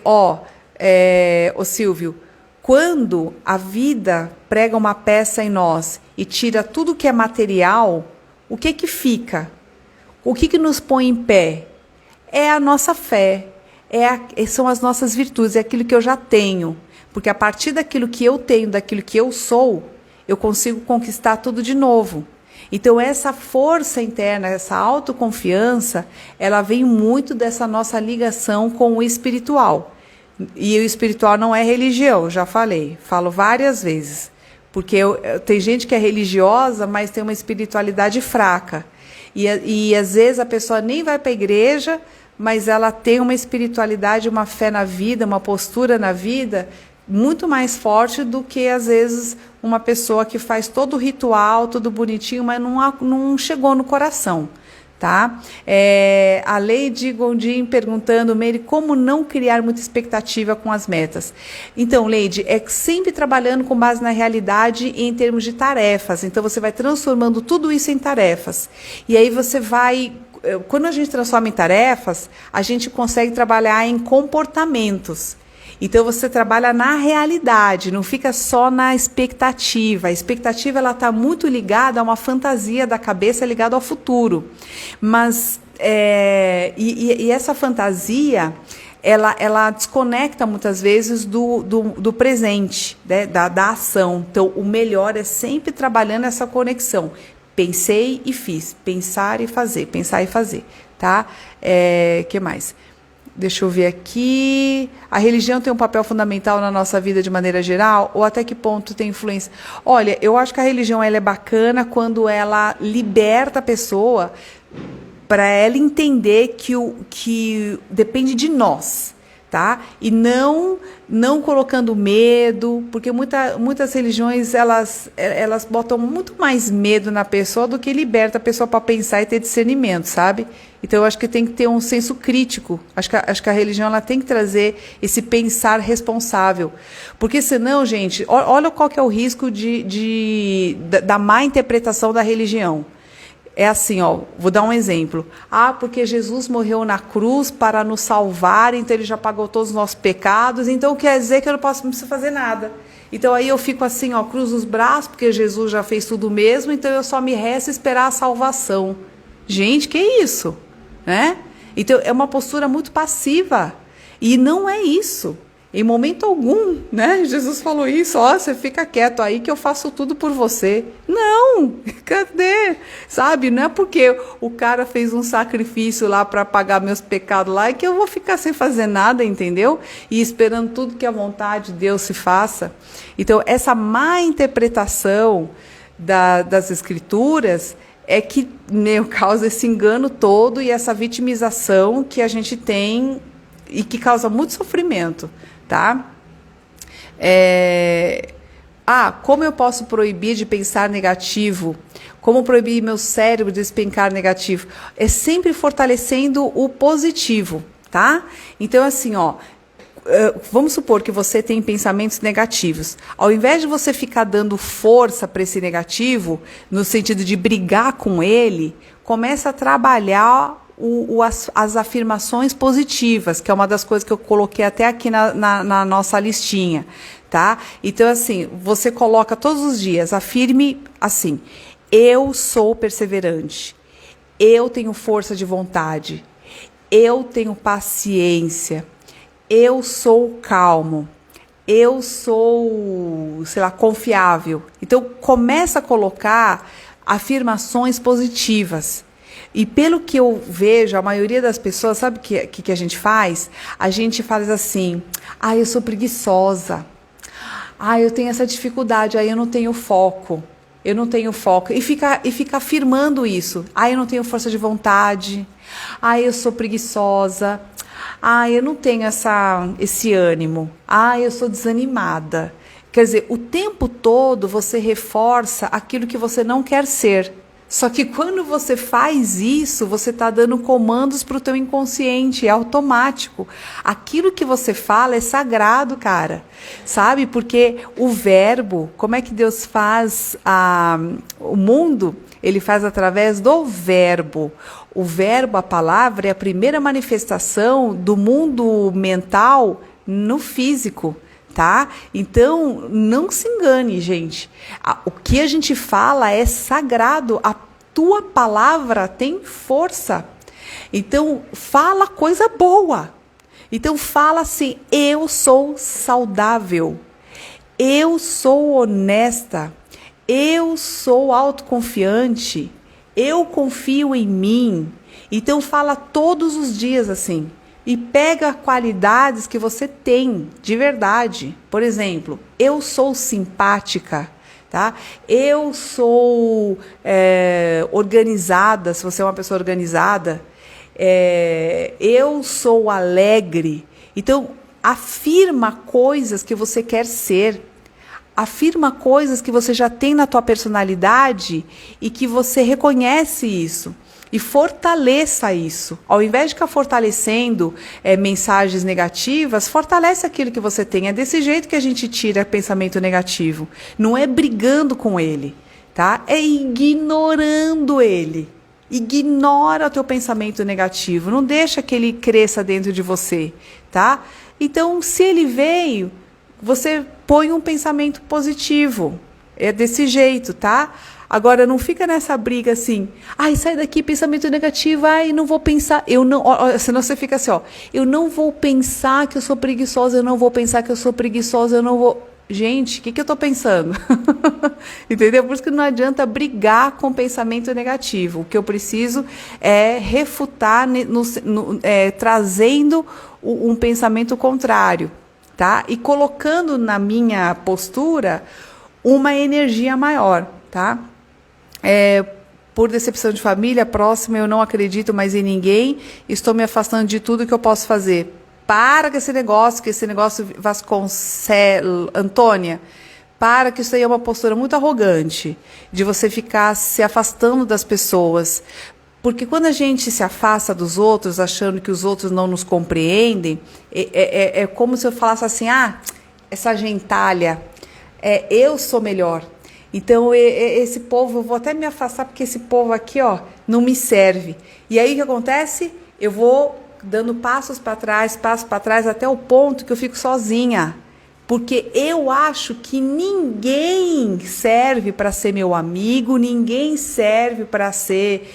[SPEAKER 1] Silvio, quando a vida prega uma peça em nós e tira tudo que é material, o que fica? O que nos põe em pé? É a nossa fé, são as nossas virtudes, é aquilo que eu já tenho. Porque a partir daquilo que eu tenho, daquilo que eu sou, eu consigo conquistar tudo de novo. Então, essa força interna, essa autoconfiança, ela vem muito dessa nossa ligação com o espiritual. E o espiritual não é religião, já falo várias vezes. Porque tem gente que é religiosa, mas tem uma espiritualidade fraca. E às vezes a pessoa nem vai para a igreja, mas ela tem uma espiritualidade, uma fé na vida, uma postura na vida muito mais forte do que, às vezes, uma pessoa que faz todo o ritual, tudo bonitinho, mas não chegou no coração. Tá? A Lady Gondim perguntando, Meire, como não criar muita expectativa com as metas? Então, Lady, sempre trabalhando com base na realidade e em termos de tarefas. Então, você vai transformando tudo isso em tarefas. E aí você vai... Quando a gente transforma em tarefas, a gente consegue trabalhar em comportamentos. Então, você trabalha na realidade, não fica só na expectativa. A expectativa está muito ligada a uma fantasia da cabeça ligada ao futuro. Mas, essa fantasia, ela desconecta muitas vezes do presente, né, da ação. Então, o melhor é sempre trabalhando essa conexão. Pensei e fiz, pensar e fazer, tá? Que mais? Deixa eu ver aqui. A religião tem um papel fundamental na nossa vida de maneira geral? Ou até que ponto tem influência? Olha, eu acho que a religião ela é bacana quando ela liberta a pessoa para ela entender que depende de nós, tá? E não colocando medo, porque muitas religiões elas botam muito mais medo na pessoa do que liberta a pessoa para pensar e ter discernimento, sabe? Então, eu acho que tem que ter um senso crítico. Acho que a religião ela tem que trazer esse pensar responsável. Porque senão, gente, olha qual que é o risco da má interpretação da religião. É assim, vou dar um exemplo. Porque Jesus morreu na cruz para nos salvar, então ele já pagou todos os nossos pecados, então quer dizer que eu não preciso fazer nada. Então aí eu fico assim, cruzo os braços, porque Jesus já fez tudo mesmo, então eu só me resta esperar a salvação. Gente, que isso? Né? Então é uma postura muito passiva. E não é isso. Em momento algum, né? Jesus falou isso, você fica quieto aí que eu faço tudo por você. Não, cadê? Sabe, não é porque o cara fez um sacrifício lá para pagar meus pecados lá e que eu vou ficar sem fazer nada, entendeu? E esperando tudo que a vontade de Deus se faça. Então, essa má interpretação das escrituras é que causa esse engano todo e essa vitimização que a gente tem e que causa muito sofrimento, tá? Como eu posso proibir de pensar negativo? Como proibir meu cérebro de pensar negativo? É sempre fortalecendo o positivo, tá? Então, assim, vamos supor que você tem pensamentos negativos. Ao invés de você ficar dando força para esse negativo, no sentido de brigar com ele, começa a trabalhar as afirmações positivas, que é uma das coisas que eu coloquei até aqui na nossa listinha, tá? Então, assim, você coloca todos os dias, afirme assim: eu sou perseverante, eu tenho força de vontade, eu tenho paciência, eu sou calmo, eu sou, sei lá, confiável. Então, começa a colocar afirmações positivas. E pelo que eu vejo, a maioria das pessoas, sabe o que a gente faz? A gente faz assim: eu sou preguiçosa, eu tenho essa dificuldade, eu não tenho foco. Eu não tenho foco. E fica afirmando isso. Eu não tenho força de vontade. Eu sou preguiçosa. Eu não tenho esse ânimo. Eu sou desanimada. Quer dizer, o tempo todo você reforça aquilo que você não quer ser. Só que quando você faz isso, você está dando comandos para o teu inconsciente, é automático. Aquilo que você fala é sagrado, cara. Sabe? Porque o verbo, como é que Deus faz o mundo? Ele faz através do verbo. O verbo, a palavra, é a primeira manifestação do mundo mental no físico. Tá? Então, não se engane, gente. O que a gente fala é sagrado. A tua palavra tem força. Então, fala coisa boa. Então, fala assim: eu sou saudável. Eu sou honesta. Eu sou autoconfiante. Eu confio em mim. Então, fala todos os dias assim. E pega qualidades que você tem, de verdade. Por exemplo, eu sou simpática, tá? Eu sou organizada, se você é uma pessoa organizada. Eu sou alegre. Então, afirma coisas que você quer ser. Afirma coisas que você já tem na tua personalidade e que você reconhece isso. E fortaleça isso. Ao invés de ficar fortalecendo mensagens negativas, fortalece aquilo que você tem. É desse jeito que a gente tira pensamento negativo. Não é brigando com ele, tá? É ignorando ele. Ignora o teu pensamento negativo. Não deixa que ele cresça dentro de você, tá? Então, se ele veio, você põe um pensamento positivo. É desse jeito, tá? Agora, não fica nessa briga assim: sai daqui, pensamento negativo, não vou pensar, senão você fica assim, eu não vou pensar que eu sou preguiçosa, eu não vou pensar que eu sou preguiçosa, eu não vou... Gente, o que eu estou pensando? Entendeu? Por isso que não adianta brigar com pensamento negativo. O que eu preciso é refutar, trazendo um pensamento contrário, tá? E colocando na minha postura uma energia maior, tá? Por decepção de família, próxima, eu não acredito mais em ninguém, estou me afastando de tudo que eu posso fazer. Para com esse negócio Vasconcelos, Antônia, para, que isso aí é uma postura muito arrogante, de você ficar se afastando das pessoas. Porque quando a gente se afasta dos outros, achando que os outros não nos compreendem, é como se eu falasse assim: essa gentalha, eu sou melhor. Então, esse povo, eu vou até me afastar, porque esse povo aqui, não me serve. E aí, o que acontece? Eu vou dando passos para trás, até o ponto que eu fico sozinha. Porque eu acho que ninguém serve para ser meu amigo, ninguém serve para ser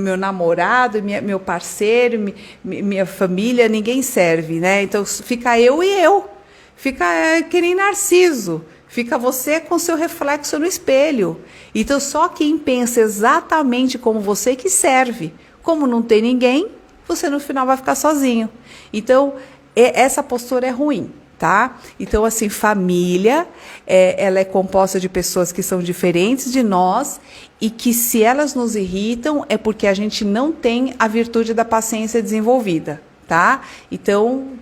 [SPEAKER 1] meu namorado, meu parceiro, minha família, ninguém serve, né? Então, fica eu e eu. Fica que nem Narciso. Fica você com seu reflexo no espelho. Então, só quem pensa exatamente como você que serve. Como não tem ninguém, você no final vai ficar sozinho. Então, essa postura é ruim, tá? Então, assim, família, ela é composta de pessoas que são diferentes de nós e que, se elas nos irritam, é porque a gente não tem a virtude da paciência desenvolvida. tá? Então,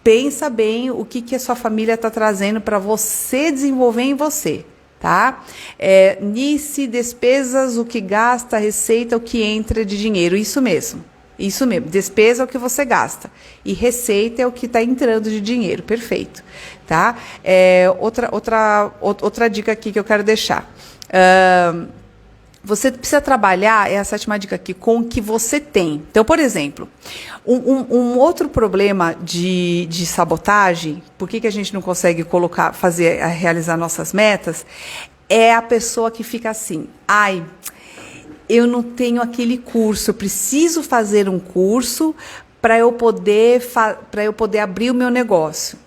[SPEAKER 1] pensa bem o que a sua família está trazendo para você desenvolver em você, tá? NICE, despesas, o que gasta, receita, o que entra de dinheiro, isso mesmo. Isso mesmo, despesa é o que você gasta e receita é o que está entrando de dinheiro, perfeito, tá? Outra dica aqui que eu quero deixar. Você precisa trabalhar, é a 7ª dica aqui, com o que você tem. Então, por exemplo, um outro problema de sabotagem, por que a gente não consegue realizar nossas metas, é a pessoa que fica assim, eu não tenho aquele curso, eu preciso fazer um curso para eu poder abrir o meu negócio.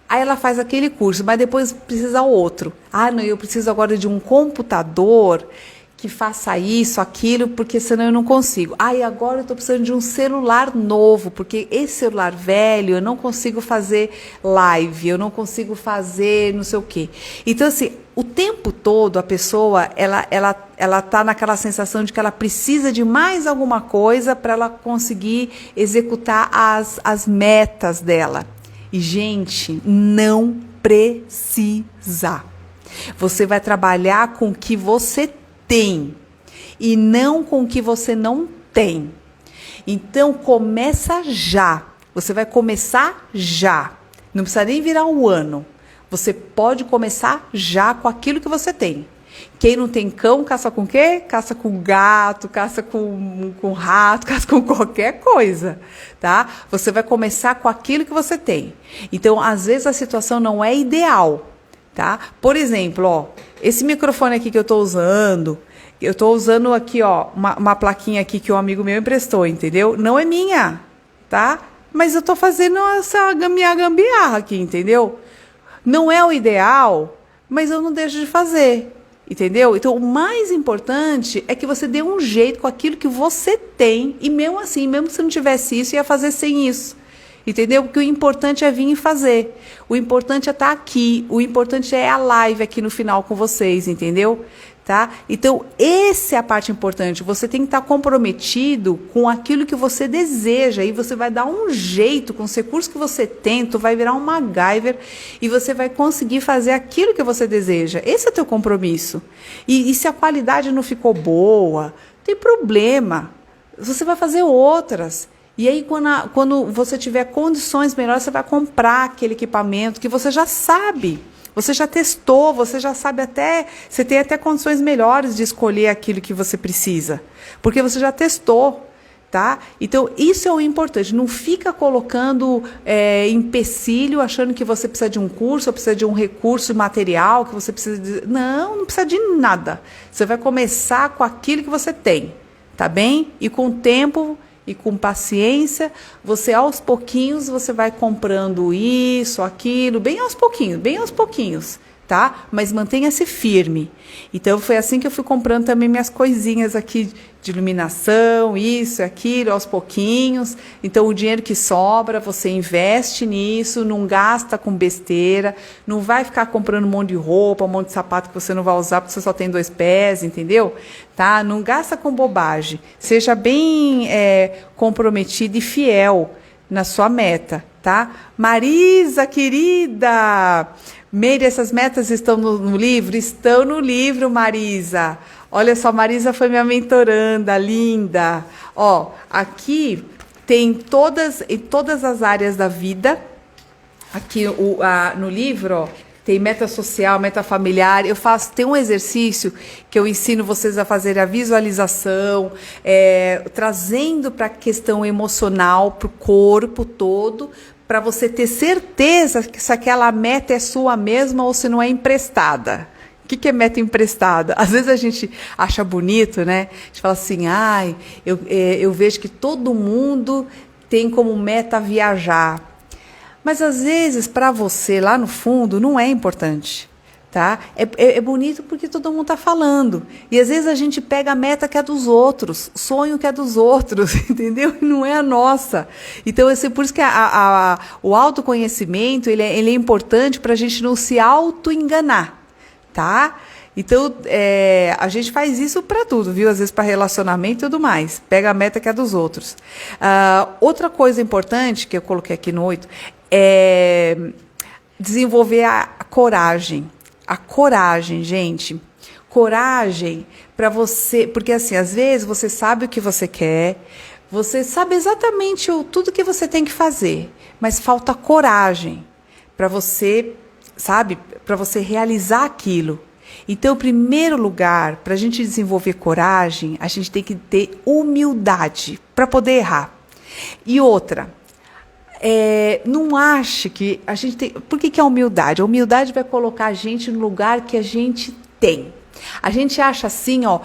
[SPEAKER 1] Aí ela faz aquele curso, mas depois precisa outro. Não, eu preciso agora de um computador que faça isso, aquilo, porque senão eu não consigo. Agora eu estou precisando de um celular novo, porque esse celular velho eu não consigo fazer live, eu não consigo fazer não sei o quê. Então, assim, o tempo todo a pessoa, ela tá naquela sensação de que ela precisa de mais alguma coisa para ela conseguir executar as metas dela. E, gente, não precisa. Você vai trabalhar com o que você tem e não com o que você não tem. Então, começa já. Você vai começar já. Não precisa nem virar um ano. Você pode começar já com aquilo que você tem. Quem não tem cão, caça com o quê? Caça com gato, caça com rato, caça com qualquer coisa, tá? Você vai começar com aquilo que você tem. Então, às vezes, a situação não é ideal, tá? Por exemplo, esse microfone aqui que eu estou usando aqui, uma plaquinha aqui que um amigo meu emprestou, entendeu? Não é minha, tá? Mas eu estou fazendo essa minha gambiarra aqui, entendeu? Não é o ideal, mas eu não deixo de fazer, entendeu? Então, o mais importante é que você dê um jeito com aquilo que você tem, e mesmo assim, mesmo se não tivesse isso, ia fazer sem isso. Entendeu? Porque o importante é vir e fazer. O importante é estar aqui. O importante é a live aqui no final com vocês, entendeu? Tá? Então, essa é a parte importante. Você tem que estar comprometido com aquilo que você deseja. E você vai dar um jeito com os recursos que você tem. Tu vai virar um MacGyver e você vai conseguir fazer aquilo que você deseja. Esse é o teu compromisso. E se a qualidade não ficou boa, não tem problema. Você vai fazer outras. E aí, quando você tiver condições melhores, você vai comprar aquele equipamento que você já sabe. Você já testou, você já sabe você tem até condições melhores de escolher aquilo que você precisa. Porque você já testou, tá? Então, isso é o importante. Não fica colocando empecilho, achando que você precisa de um curso, ou precisa de um recurso material, que você precisa de... Não precisa de nada. Você vai começar com aquilo que você tem, tá bem? E com o tempo... E com paciência, você aos pouquinhos, você vai comprando isso, aquilo, bem aos pouquinhos, tá? Mas mantenha-se firme. Então, foi assim que eu fui comprando também minhas coisinhas aqui de iluminação, isso, aquilo, aos pouquinhos. Então, o dinheiro que sobra, você investe nisso, não gasta com besteira, não vai ficar comprando um monte de roupa, um monte de sapato que você não vai usar porque você só tem 2 pés, entendeu? Tá? Não gasta com bobagem. Seja bem comprometido e fiel na sua meta, tá? Marisa, querida! Meire, essas metas estão no livro? Estão no livro, Marisa. Olha só, Marisa foi minha mentoranda, linda. Ó, aqui tem em todas as áreas da vida. Aqui no livro, ó, tem meta social, meta familiar. Tem um exercício que eu ensino vocês a fazer a visualização, trazendo para a questão emocional, para o corpo todo, para você ter certeza que se aquela meta é sua mesma ou se não é emprestada. O que é meta emprestada? Às vezes a gente acha bonito, né? A gente fala assim, eu vejo que todo mundo tem como meta viajar. Mas às vezes, para você, lá no fundo, não é importante. Tá? É bonito porque todo mundo está falando. E às vezes a gente pega a meta que é dos outros, sonho que é dos outros, entendeu? E não é a nossa. Então, por isso que o autoconhecimento ele é importante para a gente não se auto-enganar. Tá? Então, a gente faz isso para tudo, viu? Às vezes para relacionamento e tudo mais. Pega a meta que é dos outros. Outra coisa importante que eu coloquei aqui no 8 é desenvolver a coragem. A coragem, gente. Coragem para você... Porque, assim, às vezes você sabe o que você quer, você sabe exatamente tudo que você tem que fazer, mas falta coragem para você, sabe? Para você realizar aquilo. Então, em primeiro lugar, para a gente desenvolver coragem, a gente tem que ter humildade para poder errar. E outra, não ache que a gente tem... Por que é a humildade? A humildade vai colocar a gente no lugar que a gente tem. A gente acha assim, ó,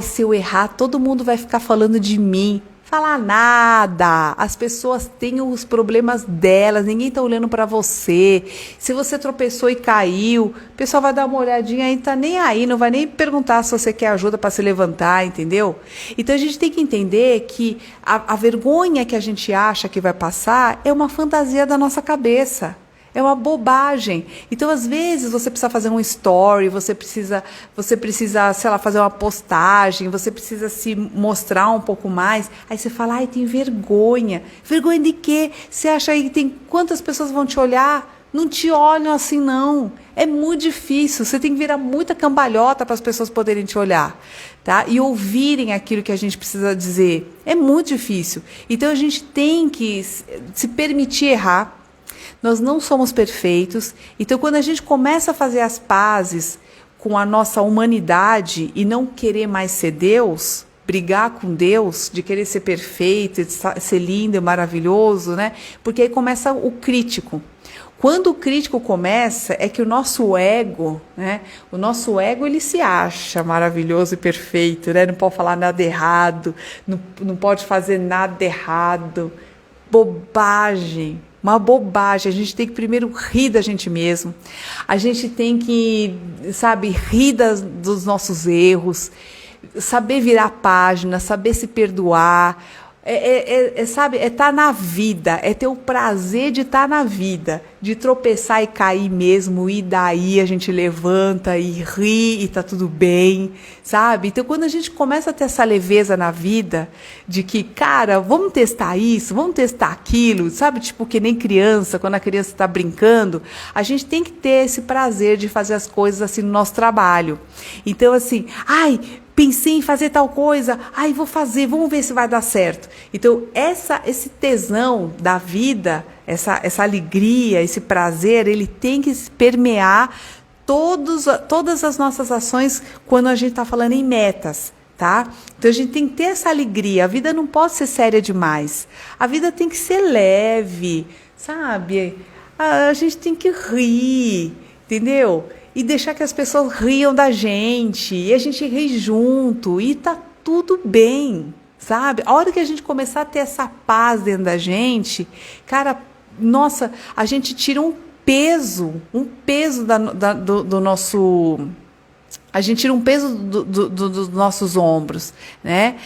[SPEAKER 1] se eu errar, todo mundo vai ficar falando de mim. Falar nada, as pessoas têm os problemas delas, ninguém está olhando para você. Se você tropeçou e caiu, o pessoal vai dar uma olhadinha e tá nem aí, não vai nem perguntar se você quer ajuda para se levantar, entendeu? Então a gente tem que entender que a vergonha que a gente acha que vai passar é uma fantasia da nossa cabeça. É uma bobagem. Então, às vezes, você precisa fazer um story, você precisa, sei lá, fazer uma postagem, você precisa se mostrar um pouco mais. Aí você fala, tem vergonha. Vergonha de quê? Você acha aí que tem quantas pessoas vão te olhar? Não te olham assim, não. É muito difícil. Você tem que virar muita cambalhota para as pessoas poderem te olhar, tá? E ouvirem aquilo que a gente precisa dizer. É muito difícil. Então, a gente tem que se permitir errar. Nós não somos perfeitos, então quando a gente começa a fazer as pazes com a nossa humanidade e não querer mais ser Deus, brigar com Deus, de querer ser perfeito, de ser lindo e maravilhoso, né? Porque aí começa o crítico. Quando o crítico começa, é que o nosso ego, né? O nosso ego, ele se acha maravilhoso e perfeito, né? Não pode falar nada errado, não pode fazer nada errado. Bobagem. Uma bobagem, a gente tem que primeiro rir da gente mesmo, a gente tem que, sabe, rir dos nossos erros, saber virar página, saber se perdoar, sabe, estar na vida, é ter o prazer de estar na vida, de tropeçar e cair mesmo, e daí a gente levanta e ri e tá tudo bem, sabe? Então, quando a gente começa a ter essa leveza na vida, de que, cara, vamos testar isso, vamos testar aquilo, sabe? Tipo, que nem criança, quando a criança está brincando, a gente tem que ter esse prazer de fazer as coisas assim no nosso trabalho. Então, assim, pensei em fazer tal coisa, vou fazer, vamos ver se vai dar certo. Então, esse tesão da vida, essa alegria, esse prazer, ele tem que permear todas as nossas ações quando a gente está falando em metas, tá? Então, a gente tem que ter essa alegria. A vida não pode ser séria demais. A vida tem que ser leve, sabe? A gente tem que rir, entendeu? E deixar que as pessoas riam da gente, e a gente ri junto, e tá tudo bem, sabe? A hora que a gente começar a ter essa paz dentro da gente, cara, nossa, a gente tira um peso do nosso... A gente tira um peso dos nossos ombros, né?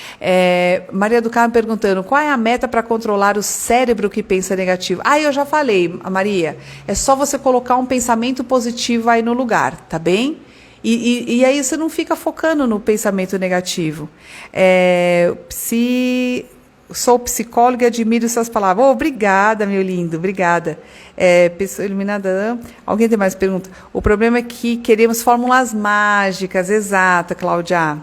[SPEAKER 1] Maria do Carmo perguntando, qual é a meta para controlar o cérebro que pensa negativo? Eu já falei, Maria, é só você colocar um pensamento positivo aí no lugar, tá bem? E aí você não fica focando no pensamento negativo. Sou psicóloga e admiro suas palavras. Obrigada, meu lindo, obrigada. Pessoa iluminada. Alguém tem mais pergunta? O problema é que queremos fórmulas mágicas. Exato, Cláudia.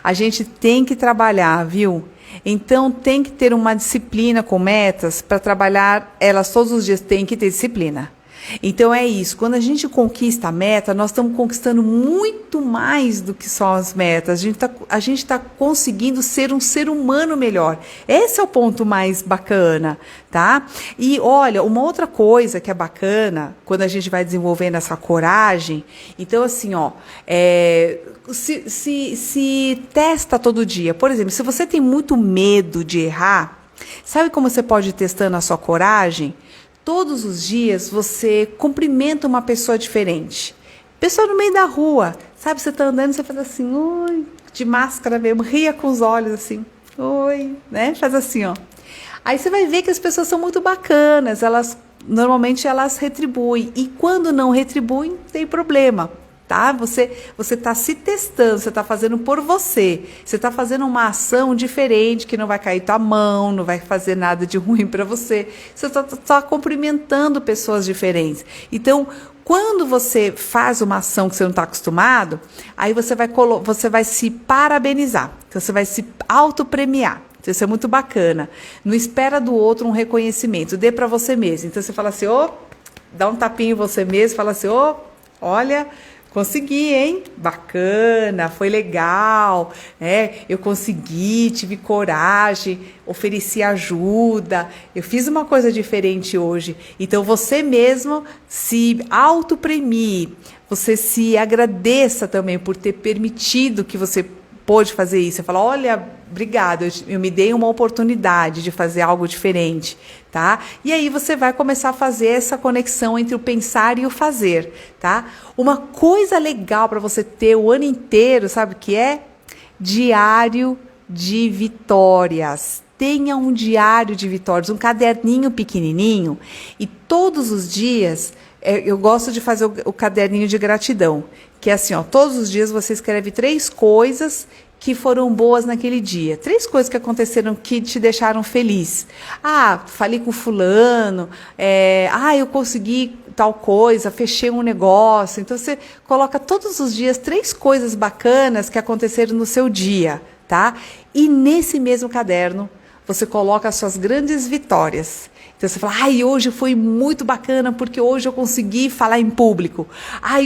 [SPEAKER 1] A gente tem que trabalhar, viu? Então, tem que ter uma disciplina com metas para trabalhar elas todos os dias. Tem que ter disciplina. Então, é isso. Quando a gente conquista a meta, nós estamos conquistando muito mais do que só as metas. A gente tá conseguindo ser um ser humano melhor. Esse é o ponto mais bacana, tá? E, olha, uma outra coisa que é bacana, quando a gente vai desenvolvendo essa coragem, então, assim, se testa todo dia. Por exemplo, se você tem muito medo de errar, sabe como você pode ir testando a sua coragem? Todos os dias você cumprimenta uma pessoa diferente. Pessoa no meio da rua, sabe? Você está andando, você faz assim, oi, de máscara mesmo, ria com os olhos assim, oi, né? Faz assim, ó. Aí você vai ver que as pessoas são muito bacanas, normalmente elas retribuem. E quando não retribuem, tem problema. tá? Você está se testando, você está fazendo por você. Você está fazendo uma ação diferente, que não vai cair tua mão, não vai fazer nada de ruim para você. Você está cumprimentando pessoas diferentes. Então, quando você faz uma ação que você não está acostumado, aí você vai se parabenizar. Então, você vai se autopremiar. Então, isso é muito bacana. Não espera do outro um reconhecimento, dê para você mesmo. Então, você fala assim, dá um tapinho em você mesmo, fala assim, olha, consegui, hein? Bacana, foi legal, né? Eu consegui, tive coragem, ofereci ajuda, eu fiz uma coisa diferente hoje. Então, você mesmo se autopremie, você se agradeça também por ter permitido que você pôde fazer isso. Você fala, olha, obrigado, eu me dei uma oportunidade de fazer algo diferente, tá? E aí você vai começar a fazer essa conexão entre o pensar e o fazer, tá? Uma coisa legal para você ter o ano inteiro, sabe o que é? Diário de vitórias. Tenha um diário de vitórias, um caderninho pequenininho, e todos os dias eu gosto de fazer o caderninho de gratidão, que é assim, todos os dias você escreve 3 coisas que foram boas naquele dia. 3 coisas que aconteceram que te deixaram feliz. Falei com fulano, eu consegui tal coisa, fechei um negócio. Então, você coloca todos os dias 3 coisas bacanas que aconteceram no seu dia, tá? E nesse mesmo caderno, você coloca as suas grandes vitórias. Então, você fala, hoje foi muito bacana porque hoje eu consegui falar em público.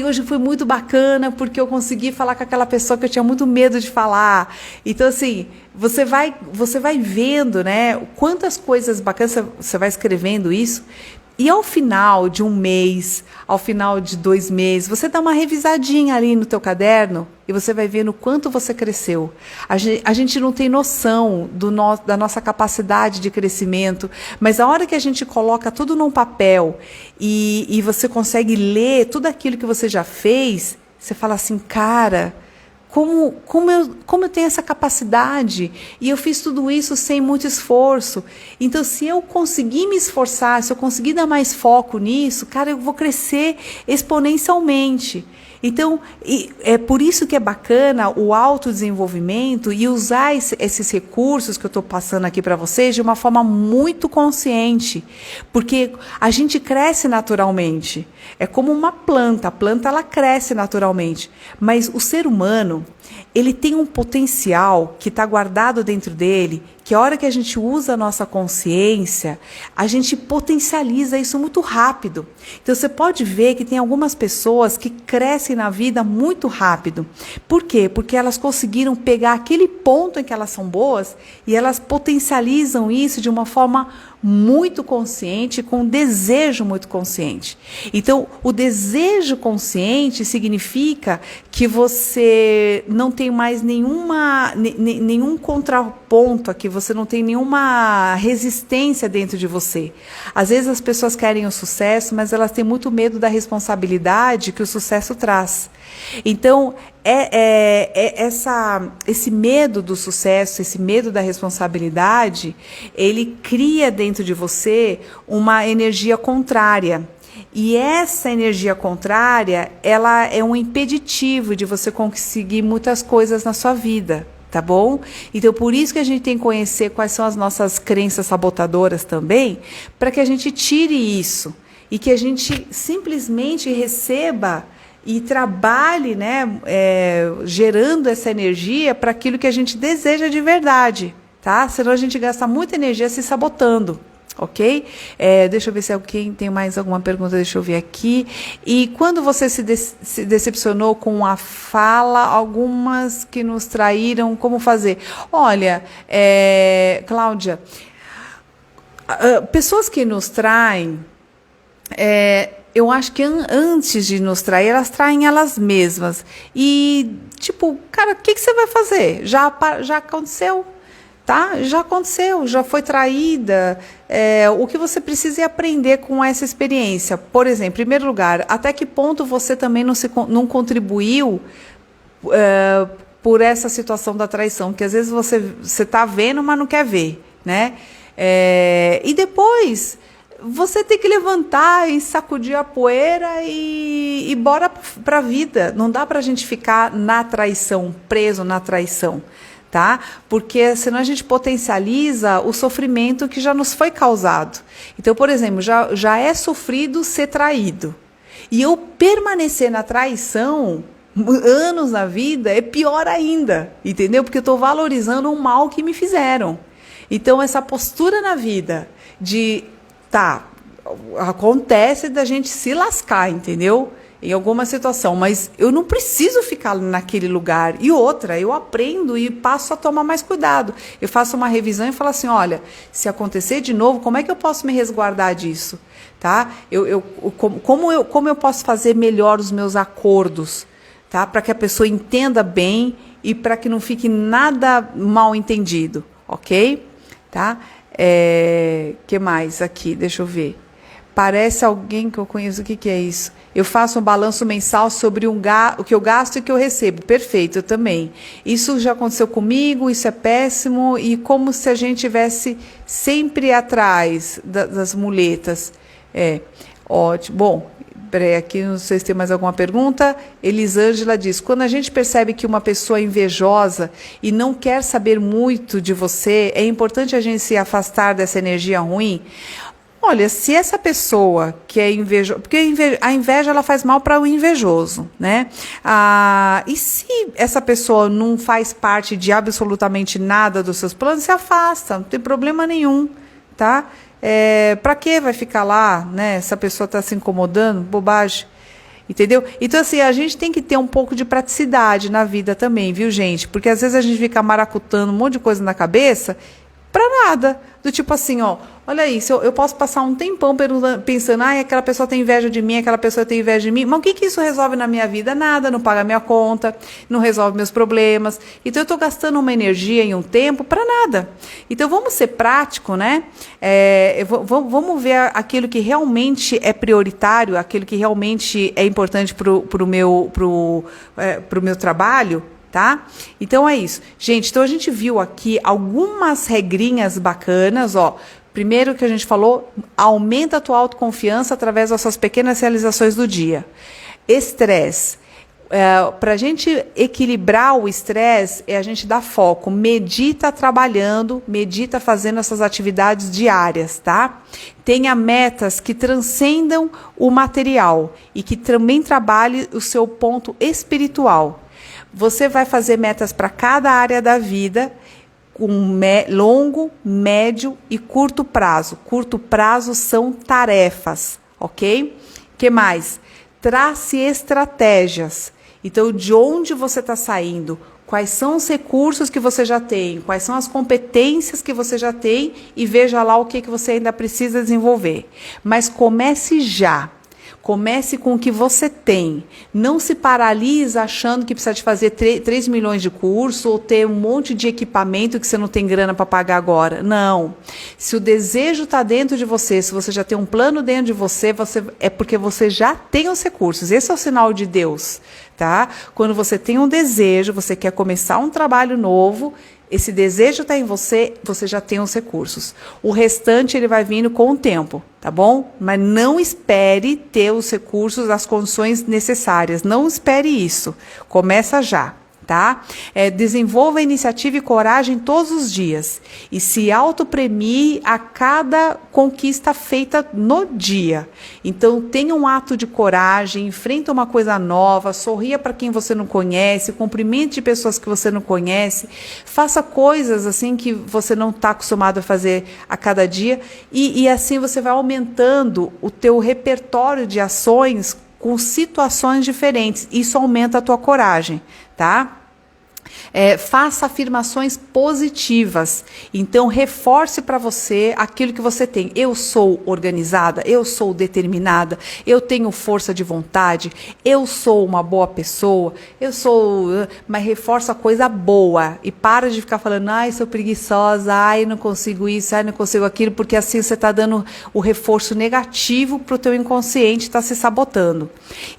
[SPEAKER 1] Hoje foi muito bacana porque eu consegui falar com aquela pessoa que eu tinha muito medo de falar. Então, assim, você vai vendo, né, quantas coisas bacanas, você vai escrevendo isso. E ao final de um mês, ao final de 2 meses, você dá uma revisadinha ali no teu caderno e você vai vendo o quanto você cresceu. A gente não tem noção da nossa capacidade de crescimento, mas a hora que a gente coloca tudo num papel e você consegue ler tudo aquilo que você já fez, você fala assim, cara, como eu tenho essa capacidade e eu fiz tudo isso sem muito esforço. Então, se eu conseguir me esforçar, se eu conseguir dar mais foco nisso, cara, eu vou crescer exponencialmente. Então, é por isso que é bacana o autodesenvolvimento e usar esses recursos que eu estou passando aqui para vocês de uma forma muito consciente, porque a gente cresce naturalmente. É como uma planta, a planta ela cresce naturalmente, mas o ser humano, ele tem um potencial que está guardado dentro dele, que a hora que a gente usa a nossa consciência, a gente potencializa isso muito rápido. Então, você pode ver que tem algumas pessoas que crescem na vida muito rápido. Por quê? Porque elas conseguiram pegar aquele ponto em que elas são boas e elas potencializam isso de uma forma muito consciente, com um desejo muito consciente. Então, o desejo consciente significa que você não tem mais nenhum contraponto aqui, você não tem nenhuma resistência dentro de você. Às vezes as pessoas querem o sucesso, mas elas têm muito medo da responsabilidade que o sucesso traz. Então, esse medo do sucesso, esse medo da responsabilidade, ele cria dentro de você uma energia contrária. E essa energia contrária, ela é um impeditivo de você conseguir muitas coisas na sua vida. Tá bom? Então, por isso que a gente tem que conhecer quais são as nossas crenças sabotadoras também, para que a gente tire isso e que a gente simplesmente receba e trabalhe, né, gerando essa energia para aquilo que a gente deseja de verdade, tá? Senão a gente gasta muita energia se sabotando. Ok? Deixa eu ver se alguém tem mais alguma pergunta, deixa eu ver aqui. E quando você se decepcionou com a fala, algumas que nos traíram, como fazer? Olha, Cláudia, pessoas que nos traem, eu acho que antes de nos trair, elas traem elas mesmas. E, tipo, cara, o que você vai fazer? Já aconteceu? Tá? Já aconteceu, já foi traída. O que você precisa é aprender com essa experiência. Por exemplo, em primeiro lugar, até que ponto você também não contribuiu por essa situação da traição? Que às vezes você está vendo, mas não quer ver, né? E depois você tem que levantar e sacudir a poeira e bora para a vida. Não dá para a gente ficar na traição, preso na traição, tá? Porque senão a gente potencializa o sofrimento que já nos foi causado. Então, por exemplo, já é sofrido ser traído. E eu permanecer na traição anos na vida é pior ainda, entendeu? Porque eu estou valorizando o mal que me fizeram. Então, essa postura na vida de, acontece da gente se lascar, entendeu? Em alguma situação, mas eu não preciso ficar naquele lugar. E outra, eu aprendo e passo a tomar mais cuidado. Eu faço uma revisão e falo assim, olha, se acontecer de novo, como é que eu posso me resguardar disso? Tá? Como eu posso fazer melhor os meus acordos? Tá? Para que a pessoa entenda bem e para que não fique nada mal entendido, ok? Tá? Que mais aqui? Deixa eu ver. Parece alguém que eu conheço. O que é isso? Eu faço um balanço mensal sobre o que eu gasto e o que eu recebo. Perfeito, eu também. Isso já aconteceu comigo, isso é péssimo. E como se a gente estivesse sempre atrás das muletas. Ótimo. Bom, peraí, aqui não sei se tem mais alguma pergunta. Elisângela diz, quando a gente percebe que uma pessoa é invejosa e não quer saber muito de você, é importante a gente se afastar dessa energia ruim? Olha, se essa pessoa que é invejosa, porque a inveja ela faz mal para o invejoso, né? E se essa pessoa não faz parte de absolutamente nada dos seus planos, se afasta, não tem problema nenhum, tá? Para que vai ficar lá, né? Essa pessoa está se incomodando, bobagem. Entendeu? Então, assim, a gente tem que ter um pouco de praticidade na vida também, viu, gente? Porque às vezes a gente fica maracutando um monte de coisa na cabeça para nada. Do tipo assim, ó, olha isso, eu posso passar um tempão pensando, aquela pessoa tem inveja de mim, aquela pessoa tem inveja de mim, mas o que isso resolve na minha vida? Nada, não paga minha conta, não resolve meus problemas. Então eu estou gastando uma energia e um tempo para nada. Então vamos ser prático, né? Vamos ver aquilo que realmente é prioritário, aquilo que realmente é importante para o meu trabalho. Tá? Então é isso. Gente, então a gente viu aqui algumas regrinhas bacanas, ó. Primeiro que a gente falou, aumenta a tua autoconfiança através das suas pequenas realizações do dia. Estresse. Para a gente equilibrar o estresse, a gente dá foco. Medita trabalhando, medita fazendo essas atividades diárias, tá? Tenha metas que transcendam o material e que também trabalhe o seu ponto espiritual. Você vai fazer metas para cada área da vida, com longo, médio e curto prazo. Curto prazo são tarefas, ok? O que mais? Trace estratégias. Então, de onde você está saindo? Quais são os recursos que você já tem? Quais são as competências que você já tem? E veja lá o que você ainda precisa desenvolver. Mas comece já. Comece com o que você tem. Não se paralisa achando que precisa de fazer 3 milhões de curso ou ter um monte de equipamento que você não tem grana para pagar agora. Não. Se o desejo está dentro de você, se você já tem um plano dentro de você, é porque você já tem os recursos. Esse é o sinal de Deus, tá? Quando você tem um desejo, você quer começar um trabalho novo, esse desejo está em você, você já tem os recursos. O restante ele vai vindo com o tempo, tá bom? Mas não espere ter os recursos, as condições necessárias. Não espere isso. Começa já, tá? Desenvolva iniciativa e coragem todos os dias. E se autopremie a cada conquista feita no dia. Então, tenha um ato de coragem, enfrenta uma coisa nova, sorria para quem você não conhece, cumprimente pessoas que você não conhece, faça coisas assim que você não está acostumado a fazer a cada dia e assim você vai aumentando o teu repertório de ações com situações diferentes. Isso aumenta a tua coragem, tá? Faça afirmações positivas. Então, reforce para você aquilo que você tem. Eu sou organizada, eu sou determinada, eu tenho força de vontade, eu sou uma boa pessoa, mas reforça coisa boa. E para de ficar falando, sou preguiçosa, não consigo isso, não consigo aquilo, porque assim você está dando o reforço negativo para o teu inconsciente, está se sabotando.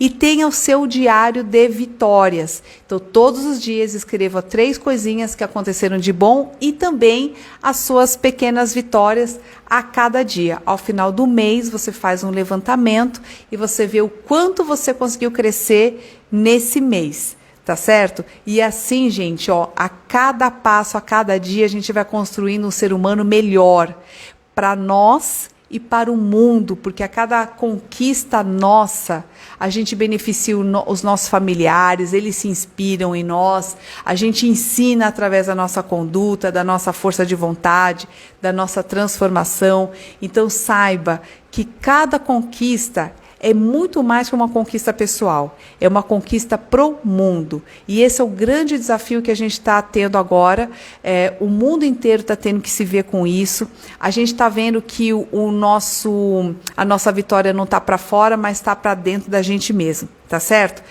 [SPEAKER 1] E tenha o seu diário de vitórias. Então, todos os dias escreva escreva 3 coisinhas que aconteceram de bom e também as suas pequenas vitórias a cada dia. Ao final do mês, você faz um levantamento e você vê o quanto você conseguiu crescer nesse mês. Tá certo? E assim, gente, ó, a cada passo, a cada dia, a gente vai construindo um ser humano melhor para nós e para o mundo, porque a cada conquista nossa, a gente beneficia os nossos familiares, eles se inspiram em nós, a gente ensina através da nossa conduta, da nossa força de vontade, da nossa transformação. Então saiba que cada conquista é muito mais que uma conquista pessoal, é uma conquista pro mundo. E esse é o grande desafio que a gente está tendo agora. O mundo inteiro está tendo que se ver com isso. A gente está vendo que a nossa vitória não está para fora, mas está para dentro da gente mesmo, tá certo?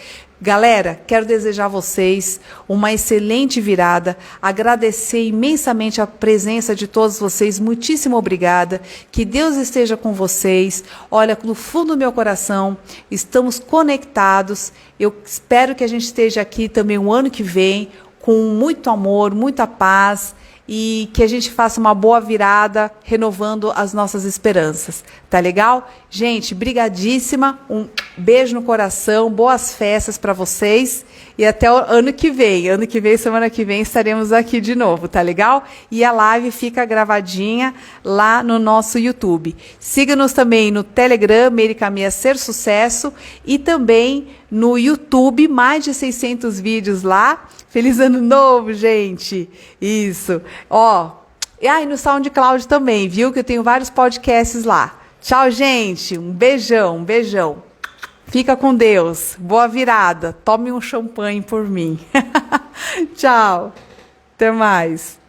[SPEAKER 1] Galera, quero desejar a vocês uma excelente virada, agradecer imensamente a presença de todos vocês, muitíssimo obrigada, que Deus esteja com vocês. Olha, no fundo do meu coração, estamos conectados, eu espero que a gente esteja aqui também o ano que vem, com muito amor, muita paz, e que a gente faça uma boa virada, renovando as nossas esperanças. Tá legal? Gente, brigadíssima, um beijo no coração, boas festas para vocês e até o ano que vem. Ano que vem, semana que vem, estaremos aqui de novo, tá legal? E a live fica gravadinha lá no nosso YouTube. Siga-nos também no Telegram, Meire Caminha Ser Sucesso, e também no YouTube, mais de 600 vídeos lá. Feliz Ano Novo, gente! Isso! Ó, e no SoundCloud também, viu? Que eu tenho vários podcasts lá. Tchau, gente! Um beijão, um beijão. Fica com Deus. Boa virada. Tome um champanhe por mim. Tchau. Até mais.